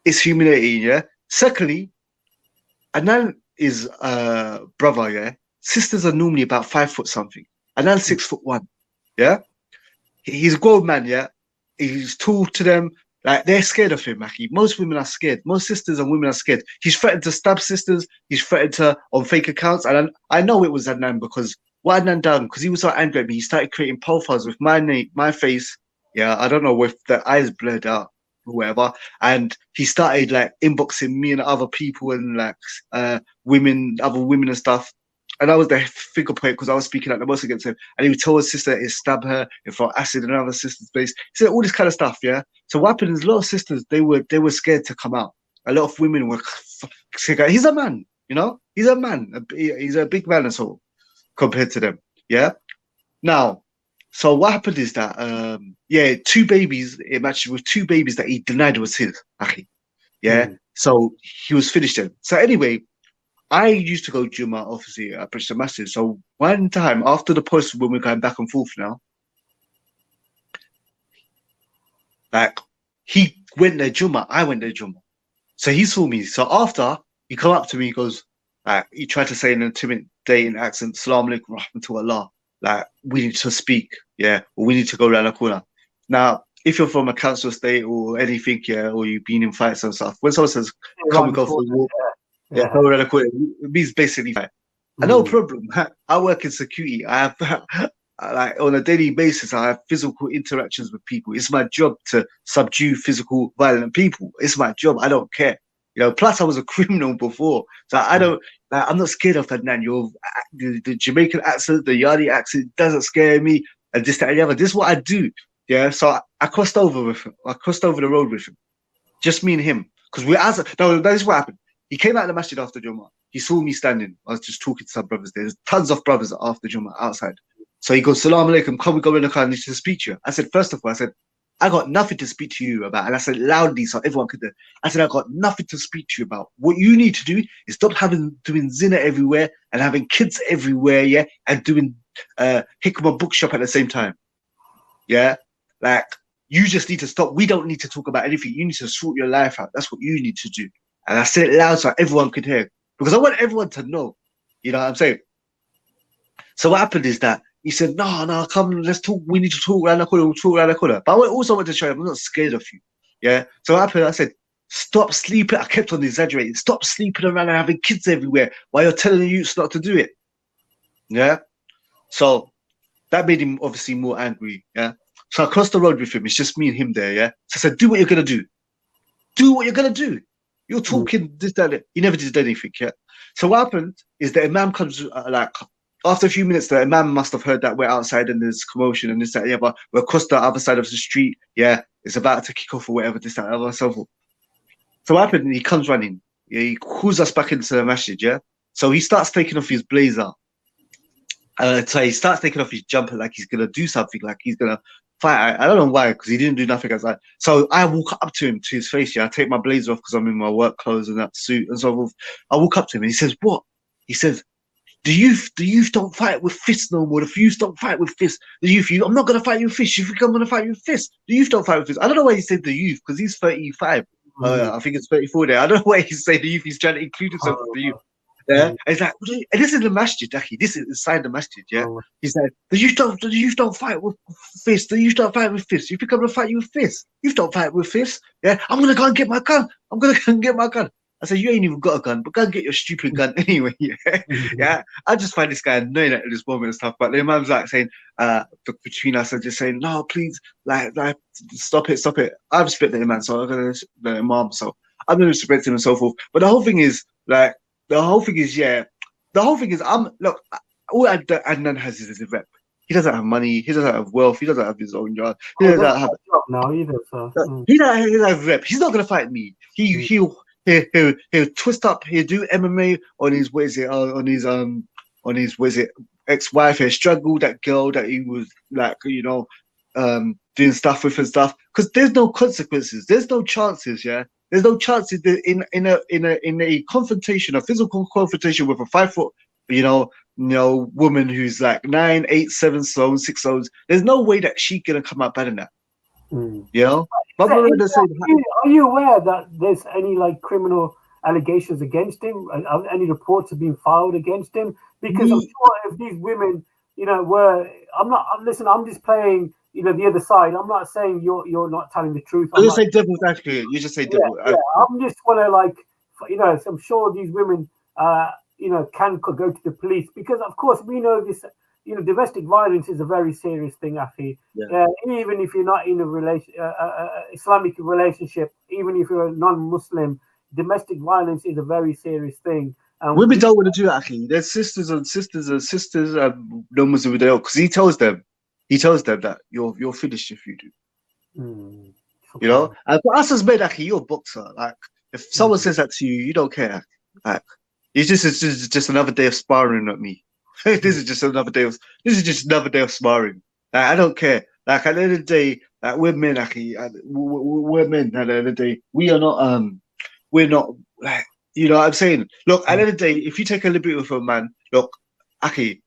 it's humiliating. Yeah. Secondly, Adnan is brother, yeah. Sisters are normally about 5 foot something, and then 6'1", yeah. He's a grown man, yeah. He's tall to them, like they're scared of him. Actually, most women are scared. Most sisters and women are scared. He's threatened to stab sisters. He's threatened to on fake accounts, and I know it was Adnan because what Adnan done, because he was so angry at me, he started creating profiles with my name, my face. Yeah, I don't know, with the eyes blurred out, whatever, and he started like inboxing me and other people and like other women and stuff, and I was the figure point because I was speaking out the most against him, and he would tell his sister he'd stab her and throw acid in another sister's face. He said all this kind of stuff, yeah. So what happened is a lot of sisters, they were scared to come out. A lot of women were scared. He's a man, he's a man, he's a big man and so compared to them, yeah. Now, so what happened is that, two babies, it matched with two babies that he denied was his, yeah. So he was finished then. So anyway, I used to go Juma, obviously, at Bristol Masjid. So one time after the post, when we're going back and forth now, like he went there Juma, I went there Juma. So he saw me. So after he come up to me, he goes, Like he tried to say in an intimidating accent, "Salaam alaikum rahmatullah." Like we need to speak, yeah, or we need to go around the corner. Now, if you're from a council estate or anything, yeah, or you've been in fights and stuff, when someone says, "Come and go for a walk," yeah, go around the corner, it means basically fight. No problem. I work in security. I have like on a daily basis, I have physical interactions with people. It's my job to subdue physical violent people. It's my job. I don't care. You know, plus I was a criminal before, so I don't. Like, I'm not scared of that. Nan, the Jamaican accent, the Yardi accent doesn't scare me. And this, that, and the other. This is what I do. Yeah. So I crossed over with him. I crossed over the road with him. Just me and him, because no, that is what happened. He came out of the masjid after Jummah. He saw me standing. I was just talking to some brothers there. There's tons of brothers after Jummah outside. So he goes, "Salaam alaikum, can we go in the car? I need to speak to you." I said, first of all, I said, I got nothing to speak to you about. And I said loudly so everyone could hear. I said, I got nothing to speak to you about. What you need to do is stop doing zina everywhere and having kids everywhere, yeah, and doing Hikmah bookshop at the same time. Yeah? Like, you just need to stop. We don't need to talk about anything. You need to sort your life out. That's what you need to do. And I said it loud so everyone could hear. Because I want everyone to know. You know what I'm saying? So what happened is that he said, no, come, let's talk. We need to talk around the corner. We'll talk around the corner. But I also want to show him I'm not scared of you. Yeah. So what happened? I said, stop sleeping. I kept on exaggerating. Stop sleeping around and having kids everywhere while you're telling the youths not to do it. Yeah. So that made him obviously more angry. Yeah. So I crossed the road with him. It's just me and him there. Yeah. So I said, do what you're going to do. Do what you're going to do. You're talking this, that. He never did anything. Yeah. So what happened is the Imam comes after a few minutes, the Imam must have heard that we're outside and there's commotion and this, that, yeah, but we're across the other side of the street. Yeah, it's about to kick off or whatever, this, that, and so forth. So what happened? He comes running. Yeah, he calls us back into the masjid, yeah? So he starts taking off his blazer. So he starts taking off his jumper like he's going to do something, like he's going to fight. I don't know why, because he didn't do nothing as that. So I walk up to him, to his face, yeah? I take my blazer off because I'm in my work clothes and that suit and so forth. I walk up to him and he says, what? He says, the youth don't fight with fists no more. The youth don't fight with fists. I'm not gonna fight you with fists. You think I'm gonna fight you with fists? The youth don't fight with fists. I don't know why he said the youth, because he's 35. I think it's 34 there. I don't know why he's saying the youth. He's trying to include himself with the youth. Yeah, and it's like, and this is the masjid, Daki. This is inside the masjid. Yeah, he's like, the youth don't fight with fists. The youth don't fight with fists. You think I'm gonna fight you with fists? You don't fight with fists. Yeah, I'm gonna go and get my gun. I said, you ain't even got a gun, but go and get your stupid gun anyway. Yeah, yeah. I just find this guy annoying at this moment and stuff. But the Imam's like saying, between us, are just saying, no, please, like, stop it. I respect the Imam, so I'm gonna the Imam, so I'm gonna respect him and so forth. But the whole thing is, look, all Adnan has is a rep. He doesn't have money. He doesn't have wealth. He doesn't have his own yard. He doesn't have a job now either. So he doesn't have rep. He's not gonna fight me. He'll twist up. He'll do MMA on his ex-wife. He'll struggle that girl that he was like, doing stuff with and stuff. Because there's no consequences. There's no chances. Yeah, there's no chances in a confrontation, a physical confrontation with a 5 foot, woman who's like 9, 8, 7 stones, 6 stones. There's no way that she's gonna come out better than that. You know. Are you aware that there's any criminal allegations against him? Any reports have been filed against him? Because I'm sure if these women, I'm just playing, the other side. I'm not saying you're not telling the truth. You just say devil's advocate. You just say devil's advocate. I'm just want to I'm sure these women, can go to the police because of course we know this. Domestic violence is a very serious thing, Afi. Yeah. Even if you're not in a Islamic relationship, even if you're a non-Muslim, domestic violence is a very serious thing. Women don't want to do that, Afi. Their sisters, no Muslim, because he tells them that you're finished if you do. And for us as men, Afi, you're a boxer. Like if someone says that to you, you don't care. Like it's just another day of sparring at me. This is just another day of sparring. Like, I don't care. Like at the end of the day, like we're men, we're men. At the end of the day, we're not like, what I'm saying. Look, at the end of the day, if you take a liberty with a man, look, Aki,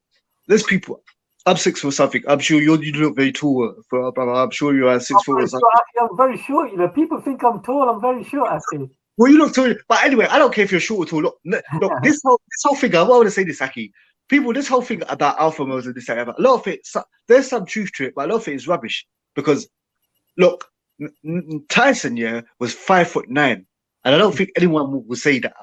there's people. I'm 6 foot something. I'm sure you look very tall. I'm sure you are 6 foot or something. I'm very short. People think I'm tall. I'm very short, Aki. Well, you look too. But anyway, I don't care if you're short or tall. Look, this whole thing. I want to say this, Aki. People, this whole thing about alpha males and this and that. A lot of it, there's some truth to it, but a lot of it is rubbish. Because look, Tyson, was 5'9", and I don't think anyone will say that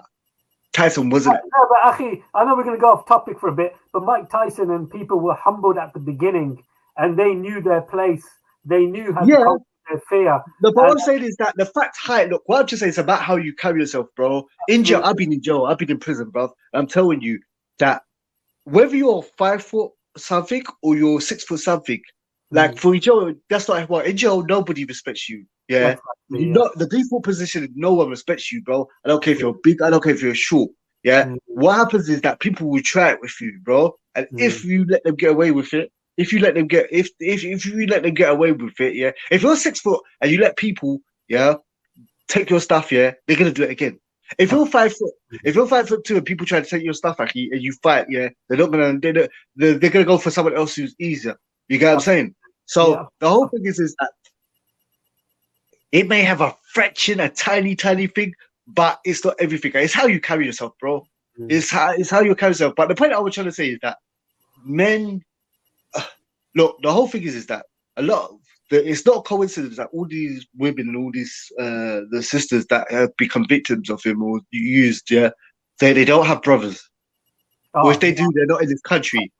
Tyson wasn't. No, but Aki, I know we're going to go off topic for a bit, but Mike Tyson and people were humbled at the beginning, and they knew their place. They knew how to conquer their fear. No, but what I'm saying is that the fact height. Look, what I'm just saying is about how you carry yourself, bro. In jail, I've been in jail. I've been in prison, bro. I'm telling you that whether you're 5 foot something or you're 6 foot something, like for jail, that's not what in jail. Nobody respects you. Yeah, the default position. No one respects you, bro. I don't care if you're big. I don't care if you're short. Yeah, what happens is that people will try it with you, bro. And if you let them get away with it, if you let them get away with it, yeah. If you're 6 foot and you let people, take your stuff, they're gonna do it again. If you're 5 foot, if you're 5'2" and people try to take your stuff, and you fight, they're not gonna. They're gonna go for someone else who's easier. You get what I'm saying? So the whole thing is that it may have a fraction, a tiny thing, but it's not everything. It's how you carry yourself, bro. It's how you carry yourself. But the point I was trying to say is that men, look, the whole thing is that it's not a coincidence that all these women and all these the sisters that have become victims of him or used, they don't have brothers. Or if they do, they're not in this country.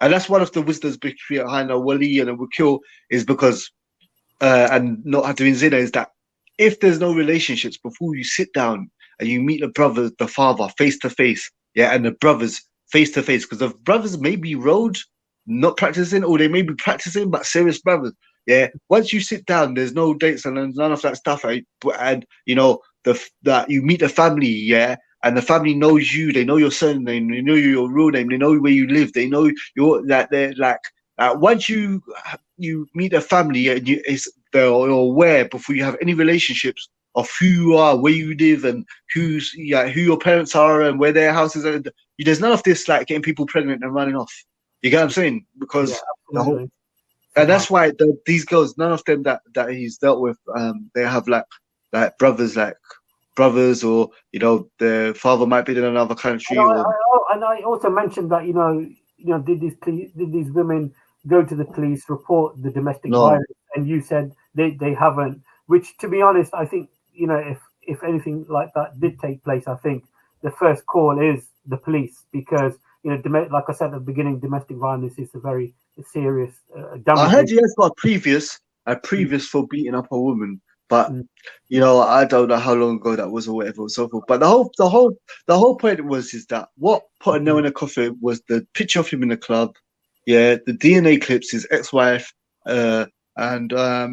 And that's one of the wisdoms behind a wali and a wakil is because, and not doing zina, is that if there's no relationships before you sit down and you meet the father face to face, and the brothers face to face, because the brothers may be road not practicing, or they may be practicing but serious brothers. Once you sit down, there's no dates and none of that stuff, and that you meet the family, and the family knows you, they know your surname, they know your real name, they know where you live, they know they're like once you meet the family and they're aware before you have any relationships of who you are, where you live, and who your parents are and where their houses are. There's none of this like getting people pregnant and running off. You get what I'm saying? Because and that's why these girls, none of them that he's dealt with, they have like brothers, or their father might be in another country. And I also mentioned that did these women go to the police, report the domestic violence? And you said they haven't. Which, to be honest, I think if anything like that did take place, I think the first call is the police, because like I said at the beginning, domestic violence is a very serious damage. I heard he has got a previous for beating up a woman. But I don't know how long ago that was or whatever and so forth. But the whole point is that what put a nail in the coffin was the picture of him in the club, the DNA clips, his ex-wife, and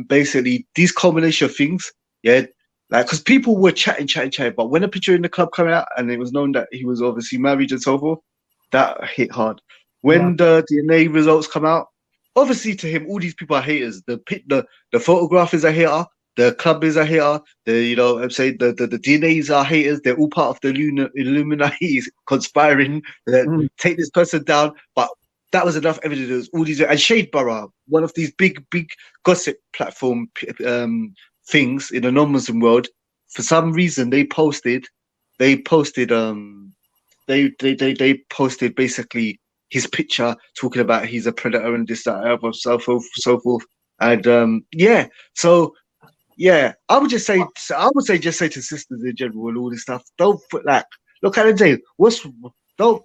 basically these combination of things, like because people were chatting, but when a picture in the club came out and it was known that he was obviously married and so forth, that hit hard. When the DNA results come out, obviously to him, all these people are haters. The photograph is a hater. The club is a hater. I'm saying the DNAs are haters. They're all part of the Illuminati conspiring to take this person down. But that was enough evidence. All these and Shade Borough, one of these big gossip platform things in the non-Muslim world, for some reason they posted basically his picture talking about he's a predator and this, that, and so forth. And I would say just say to sisters in general and all this stuff, don't put look at the day. I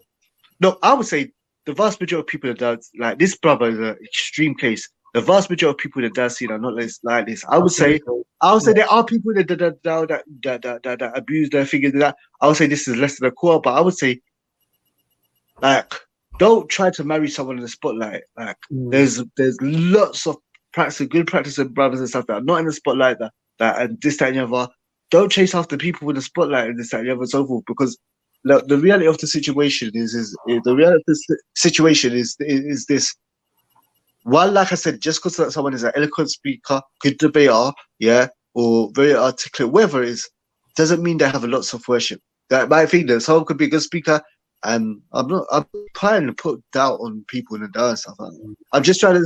would say the vast majority of people that does like this brother is an extreme case. The vast majority of people that does see are not like this. I would say there are people that abuse their figures. I would say this is less than a quarter, but I would say don't try to marry someone in the spotlight. There's lots of good practicing brothers and stuff that are not in the spotlight that and this, that, and the other. Don't chase after people in the spotlight and this, that, and the other, and so forth, because the reality of the situation is this. One, like I said, just because someone is an eloquent speaker, good debater, or very articulate, whatever it is, doesn't mean they have lots of worship. That might think that someone could be a good speaker, and I'm trying to put doubt on people in the dawah and stuff. I'm just trying to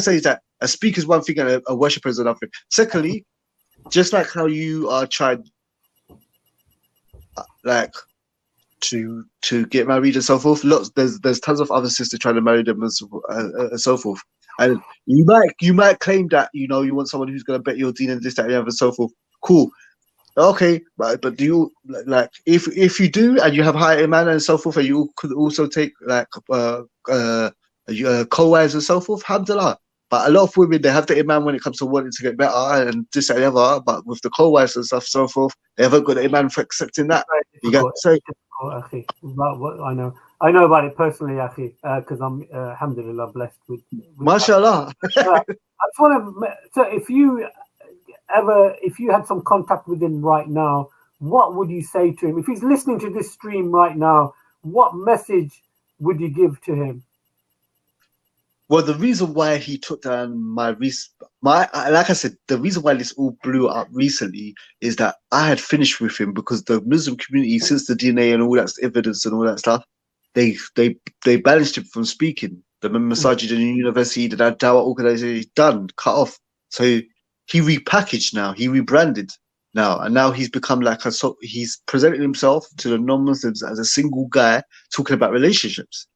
say that a speaker is one thing and a worshipper is another thing. Secondly, just like how you are trying, like to get married and so forth. Lots there's tons of other sisters trying to marry them and so forth. And you might claim that you want someone who's going to bet your deen and this that and the other and so forth. Cool. Okay, but do you like if you do and you have high iman and so forth, and you could also take like co-wives and so forth, alhamdulillah. But a lot of women, they have the iman when it comes to wanting to get better and this and the other, but with the co-wives and stuff so forth, they haven't got the iman for accepting that. You get so I know about it personally, Akhi, because I'm alhamdulillah blessed with mashallah. I just want to, so if you had some contact with him right now, what would you say to him? If he's listening to this stream right now, what message would you give to him? Well, the reason why he took down like I said, the reason why this all blew up recently is that I had finished with him because the Muslim community, since the DNA and all that evidence and all that stuff, they banished him from speaking. The Masajid and University, the Dawah organization, done, cut off. So he repackaged now, he rebranded now, and now he's become like he's presenting himself to the non-Muslims as a single guy talking about relationships.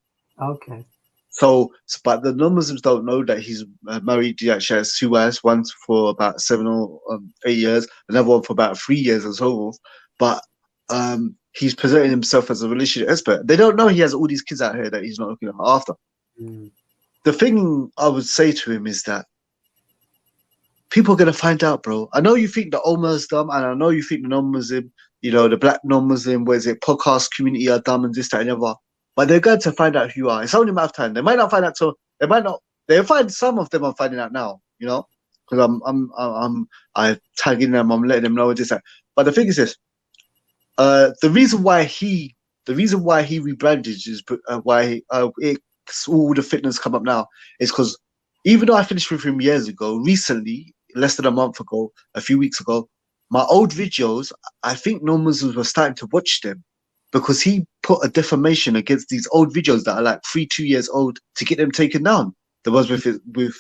Okay. So, but the non-Muslims don't know that he's married. He actually has two wives, one for about 7 or 8 years, another one for about 3 years and so forth. But he's presenting himself as a relationship expert. They don't know he has all these kids out here that he's not looking after. The thing I would say to him is that people are going to find out, bro. I know you think the Omar's dumb, and I know you think the non-Muslim, the black non-Muslim, podcast community are dumb and this, that, and the other. But they're going to find out who you are. It's only a matter of time. They might not find out. They'll find some of them. I'm finding out now. Because I'm tagging them. I'm letting them know this. That. But the thing is this. The reason why he rebranded is why it's all the fitness come up now is because even though I finished with him years ago, recently, less than a month ago, a few weeks ago, my old videos, I think non-Muslims were starting to watch them. Because he put a defamation against these old videos that are like 2 years old to get them taken down. There was with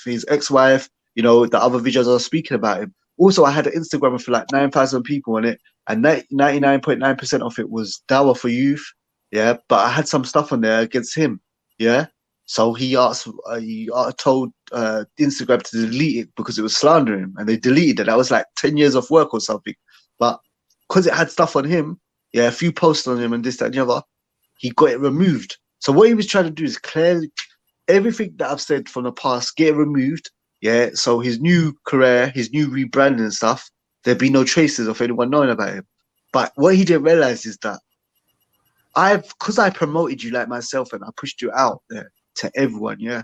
his ex-wife, the other videos I was speaking about him. Also, I had an Instagram for like 9,000 people on it, and 99.9% of it was Dawah for youth. Yeah, but I had some stuff on there against him. Yeah, so he told Instagram to delete it because it was slandering, and they deleted it. That was like 10 years of work or something. But because it had stuff on him. Yeah, a few posts on him and this, that, and the other, he got it removed. So what he was trying to do is clear everything that I've said from the past, get it removed. Yeah, so his new career, his new rebranding and stuff, there'd be no traces of anyone knowing about him. But what he didn't realize is that because I promoted you like myself and I pushed you out there to everyone, yeah,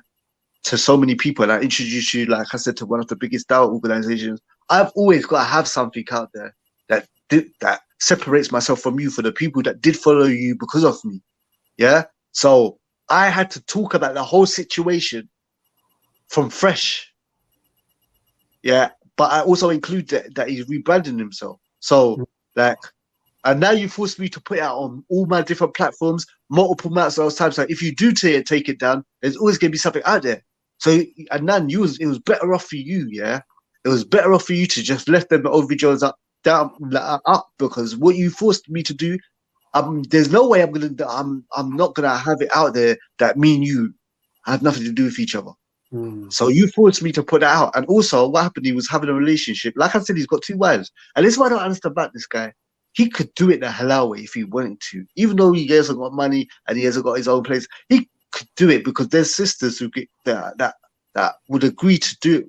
to so many people, and I introduced you, like I said, to one of the biggest Dawah organizations. I've always got to have something out there that separates myself from you for the people that did follow you because of me. Yeah. So I had to talk about the whole situation from fresh. Yeah. But I also include that he's rebranding himself. So and now you forced me to put it out on all my different platforms, multiple amounts of times. Like if you do take it down, there's always going to be something out there. So, and then it was better off for you. Yeah. It was better off for you to just left them old videos up because what you forced me to do, there's no way I'm not gonna have it out there that me and you have nothing to do with each other. So you forced me to put that out. And also what happened, he was having a relationship. Like I said, he's got 2 wives. And this is what I don't understand about this guy. He could do it the halal way if he wanted to. Even though he hasn't got money and he hasn't got his own place, he could do it because there's sisters who get that would agree to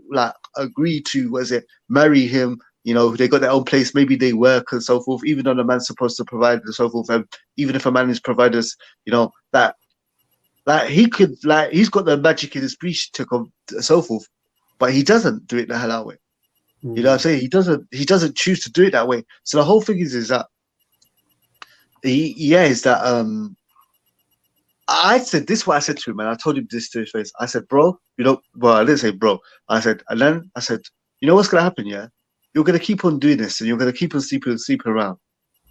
marry him. They got their own place, maybe they work and so forth, even though the man's supposed to provide and so forth. And even if a man is providers, that he could, he's got the magic in his speech to so forth, but he doesn't do it the halal way. You know what I'm saying? He doesn't choose to do it that way. So the whole thing is that I said this, what I said to him, and I told him this to his face. I said, bro, well, I didn't say bro. I said, and then I said, you know what's gonna happen, yeah? You're going to keep on doing this and you're going to keep on sleeping around.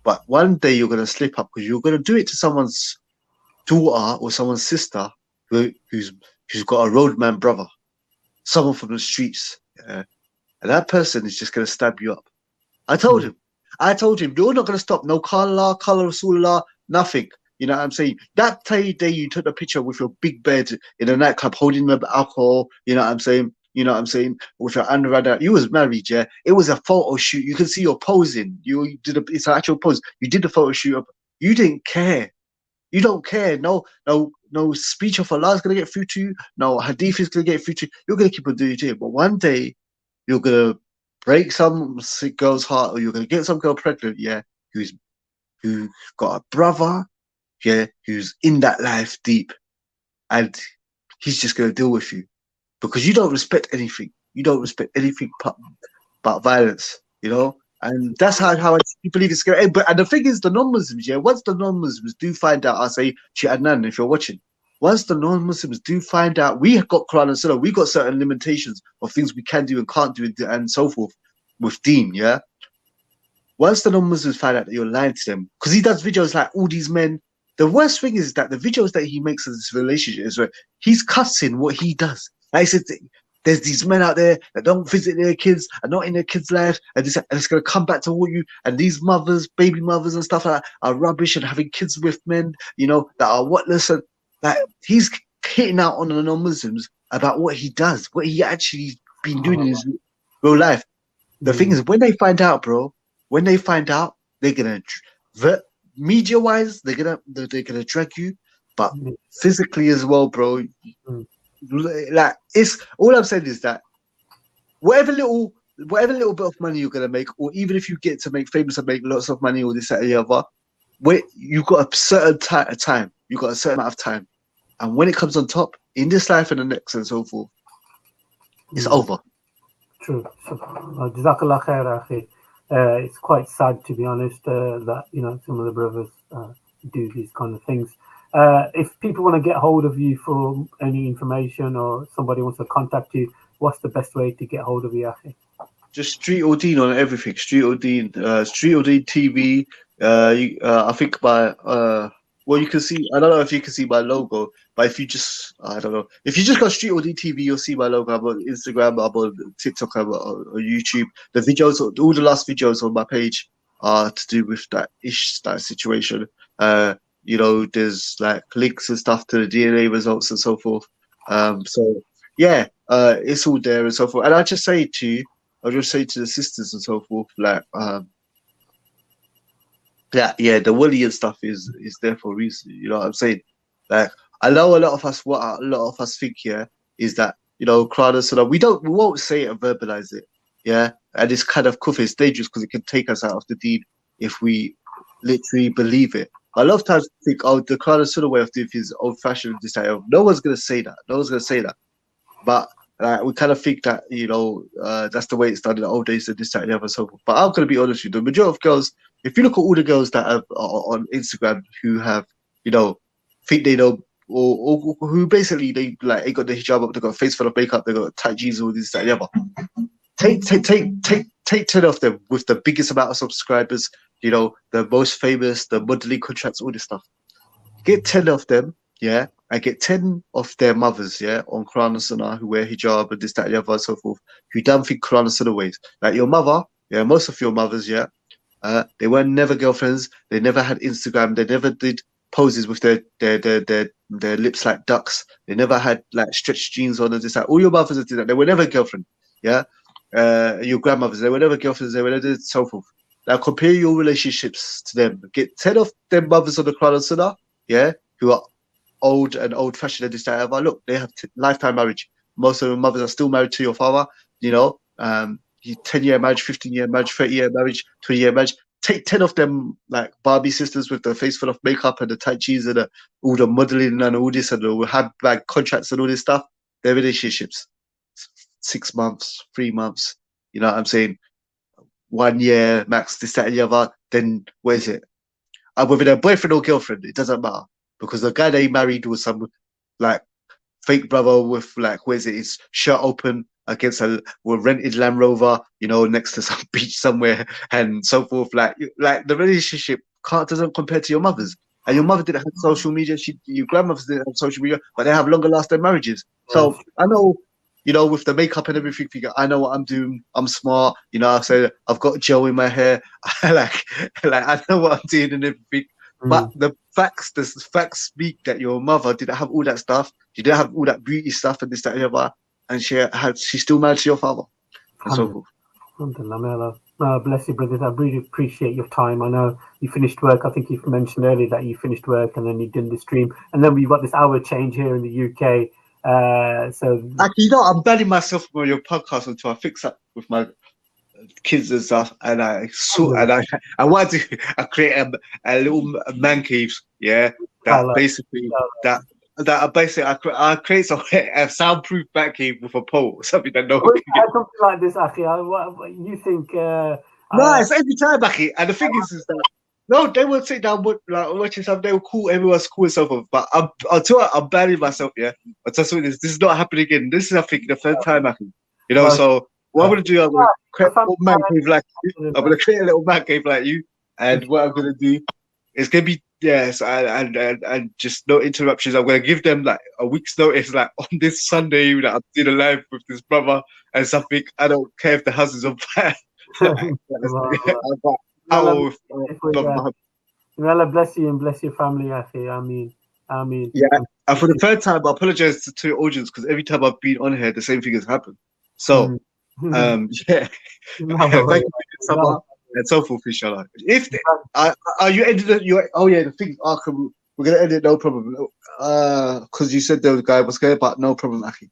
But one day you're going to slip up because you're going to do it to someone's daughter or someone's sister who's got a roadman brother, someone from the streets. Yeah? And that person is just going to stab you up. I told him. You're not going to stop. No Kala, Rasulullah, nothing. You know what I'm saying? That day you took the picture with your big bed in a nightclub holding the alcohol, you know what I'm saying? You know what I'm saying? With your underwear, you was married, yeah? It was a photo shoot. You can see you're posing. It's an actual pose. You did the photo shoot up. You didn't care. You don't care. No speech of Allah is going to get through to you. No hadith is going to get through to you. You're going to keep on doing it. But one day, you're going to break some sick girl's heart, or you're going to get some girl pregnant, yeah, who got a brother, yeah, who's in that life deep, and he's just going to deal with you because you don't respect anything. You don't respect anything but violence, you know? And that's how I believe it's going to end. But and the thing is, the non-Muslims, yeah, once the non-Muslims do find out, I say, Adnan, if you're watching, once the non-Muslims do find out, we have got Quran and Sunnah, we got certain limitations of things we can do and can't do and so forth with Deen, yeah? Once the non-Muslims find out that you're lying to them, because he does videos like all these men, the worst thing is that the videos that he makes of this relationship is where he's cussing what he does. Like I said, there's these men out there that don't visit their kids and not in their kids' lives, and it's going to come back to you. And these mothers, baby mothers and stuff like that are rubbish and having kids with men, you know, that are whatless. And like he's hitting out on the non-Muslims about what he does, what he actually been doing in his real life. The thing is, when they find out, bro, they're gonna media-wise, they're gonna drag you, but physically as well, bro. Like it's all I'm saying is that whatever little bit of money you're gonna make, or even if you get to make famous and make lots of money, or this that, and the other, you got a certain time, you got a certain amount of time, and when it comes on top in this life and the next and so forth, it's over. True. Jazakallah khair, akhi. It's quite sad, to be honest, that some of the brothers do these kind of things. If people want to get hold of you for any information, or somebody wants to contact you, what's the best way to get hold of you, akhi? Just StreetOrDeen on everything. StreetOrDeenTV. I think well, you can see. I don't know if you can see my logo, but if you just, I don't know. If you just go StreetOrDeenTV, you'll see my logo. I'm on Instagram, I'm on TikTok, I'm on YouTube. The videos, all the last videos on my page are to do with that situation. There's like links and stuff to the DNA results and so forth. So yeah, it's all there and so forth. And I'll just say to the sisters and so forth, like, the wali and stuff is there for a reason. You know what I'm saying? Like, I know what a lot of us think here is that, Quran and Sunnah, we won't say it and verbalize it. Yeah. And it's kind of kufr, it's dangerous because it can take us out of the deen if we literally believe it. A lot of times think, the Quran and Sunnah way of doing things is old fashioned, this type of. No one's gonna say that. But we kind of think that, that's the way it's done in the old days and this, that, and the other and so forth. But I'm going to be honest with you, the majority of girls, if you look at all the girls that are on Instagram who have, think they know, or who basically they ain't got the hijab up, they got a face full of makeup, they got tight jeans, all this, that, and the other. Take 10 of them with the biggest amount of subscribers, the most famous, the modeling contracts, all this stuff. Get 10 of them, yeah, and get 10 of their mothers, yeah, on Quran and Sunnah, who wear hijab and this, that, and the other, and so forth, who don't think Quran and Sunnah ways. Like your mother, yeah, most of your mothers, yeah, they were never girlfriends. They never had Instagram. They never did poses with their lips like ducks. They never had like stretched jeans on and this, that. All your mothers did that. They were never girlfriend, yeah. Your grandmothers, they were never girlfriends. They were never so forth. Now compare your relationships to them. Get 10 of them mothers on the Quran and Sunnah, yeah, who are old and old-fashioned and this, that, and the other. Look, they have lifetime marriage. Most of the mothers are still married to your father, 10-year marriage, 15-year marriage, 30-year marriage, 20-year marriage. Take 10 of them, like Barbie sisters with the face full of makeup and the tight jeans and all the modeling and all this and the handbag contracts and all this stuff. Their relationships, 6 months, 3 months, you know what I'm saying? 1 year max, this, that, and the other. Then where is it? Whether they're boyfriend or girlfriend, it doesn't matter, because the guy they married was some like fake brother with like, where's it? His shirt open against a rented Land Rover, next to some beach somewhere and so forth. Like the relationship doesn't compare to your mother's. And your mother didn't have social media. Your grandmother didn't have social media, but they have longer lasting marriages. So I know you know, with the makeup and everything, figure I know what I'm doing. I'm smart. You know, I say I've got gel in my hair. like I know what I'm doing and everything. But the facts speak that your mother didn't have all that stuff. She didn't have all that beauty stuff and this, that, and the other. And she's still married to your father and so forth. Alhamdulillah. Bless you, brothers. I really appreciate your time. I know you finished work. I think you mentioned earlier that you finished work and then you did the stream. And then we've got this hour change here in the UK. So actually, you know, I'm banning myself from your podcast until I fix that with my kids and stuff. And I wanted to create a little man cave. Yeah, that basically I create a soundproof back cave with a pole, something that no one can get. Something like this, Akhi. What you think? No, it's every time, Akhi. And the thing is that no, they will sit down watching something. They will call everyone's cool and so forth. But I'm banning myself. Yeah, but this is not happening again. This is I think the third time, Akhi. You know, so what I'm gonna do, I'm gonna create a little man cave like you. I'm gonna create a little man cave like you, and what I'm gonna do is gonna be and just no interruptions. I'm gonna give them like a week's notice, like on this Sunday that I'm doing a live with this brother and something. I don't care if the house is on fire. Allah bless you and bless your family, Akhi. I mean. Yeah, and for the third time, I apologize to your audience because every time I've been on here, the same thing has happened. So, yeah, thank you, and so forth, inshallah. If are you ending it? Oh yeah, the thing. We're gonna end it, no problem. Because you said the guy was scared, but no problem, Akhi.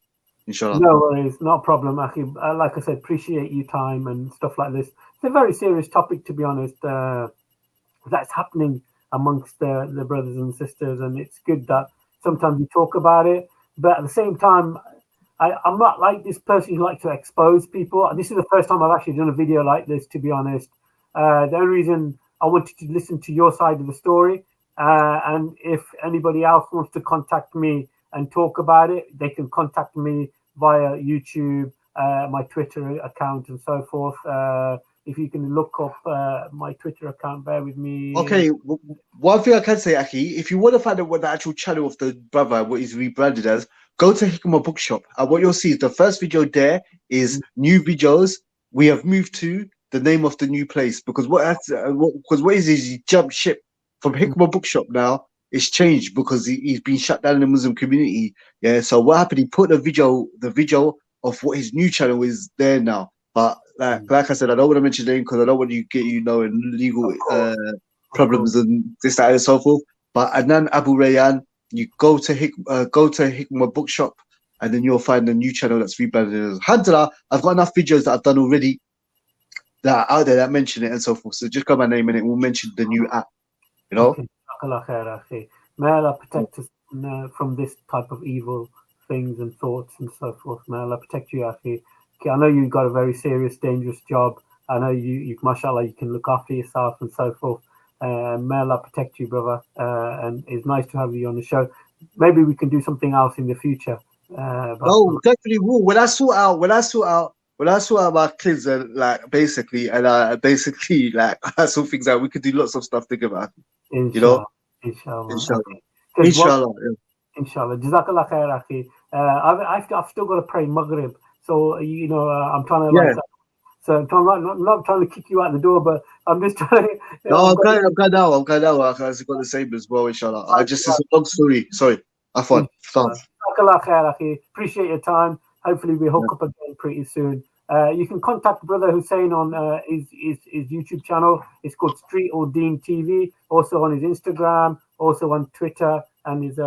Inshallah. No worries, not a problem, Akhi. Like I said, appreciate your time and stuff like this. It's a very serious topic, to be honest. That's happening amongst the brothers and sisters, and it's good that sometimes we talk about it. But at the same time, I'm not like this person who likes to expose people. This is the first time I've actually done a video like this, to be honest. The only reason I wanted to listen to your side of the story, and if anybody else wants to contact me and talk about it, they can contact me via YouTube, my Twitter account, and so forth. If you can look up my Twitter account, bear with me. Okay, one thing I can say, Aki, if you want to find out what the actual channel of the brother, what he's rebranded as, go to Hikmah Bookshop. And what you'll see is the first video there is new videos. We have moved to the name of the new place because what is he jumped ship from Hikmah Bookshop now. It's changed because he's been shut down in the Muslim community. Yeah, so what happened? He put the video of what his new channel is there now. But like I said, I don't want to mention the name because I don't want you get in legal problems and this, that, and so forth. But Adnan Abu Rayyan, you go to Hikmah Bookshop, and then you'll find a new channel that's rebranded as Alhamdulillah. I've got enough videos that I've done already that are out there that mention it and so forth. So just go my name and it will mention the new app. You know. May Allah protect us from this type of evil things and thoughts and so forth. May Allah protect you, Akhi. I know you've got a very serious, dangerous job. I know you mashallah, you can look after yourself and so forth. May Allah protect you, brother. And it's nice to have you on the show. Maybe we can do something else in the future. Definitely will. When I sort out my kids and like basically I sort things out, we could do lots of stuff together. Inshallah. Inshallah. Inshallah. Jazakallah khair, Akhi. I've still got to pray Maghrib. So, I'm trying to so I'm not trying to kick you out the door, but I'm just trying to... I'm going now. I've got the same as well, inshallah. It's a long story. Sorry. Afwan. Jazakallah khair, Akhi. Appreciate your time. Hopefully we hook up again pretty soon. You can contact Brother Hussein on his YouTube channel. It's called StreetOrDeenTV. Also on his Instagram, also on Twitter and his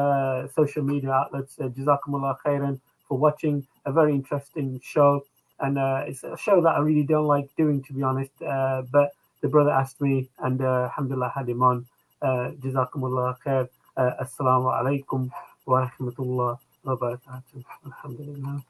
social media outlets. Jazakumullah khairan for watching. A very interesting show. And it's a show that I really don't like doing, to be honest. But the brother asked me and alhamdulillah had him on. Jazakumullah khair. Assalamu alaikum wa rahmatullah wa barakatuh. Alhamdulillah.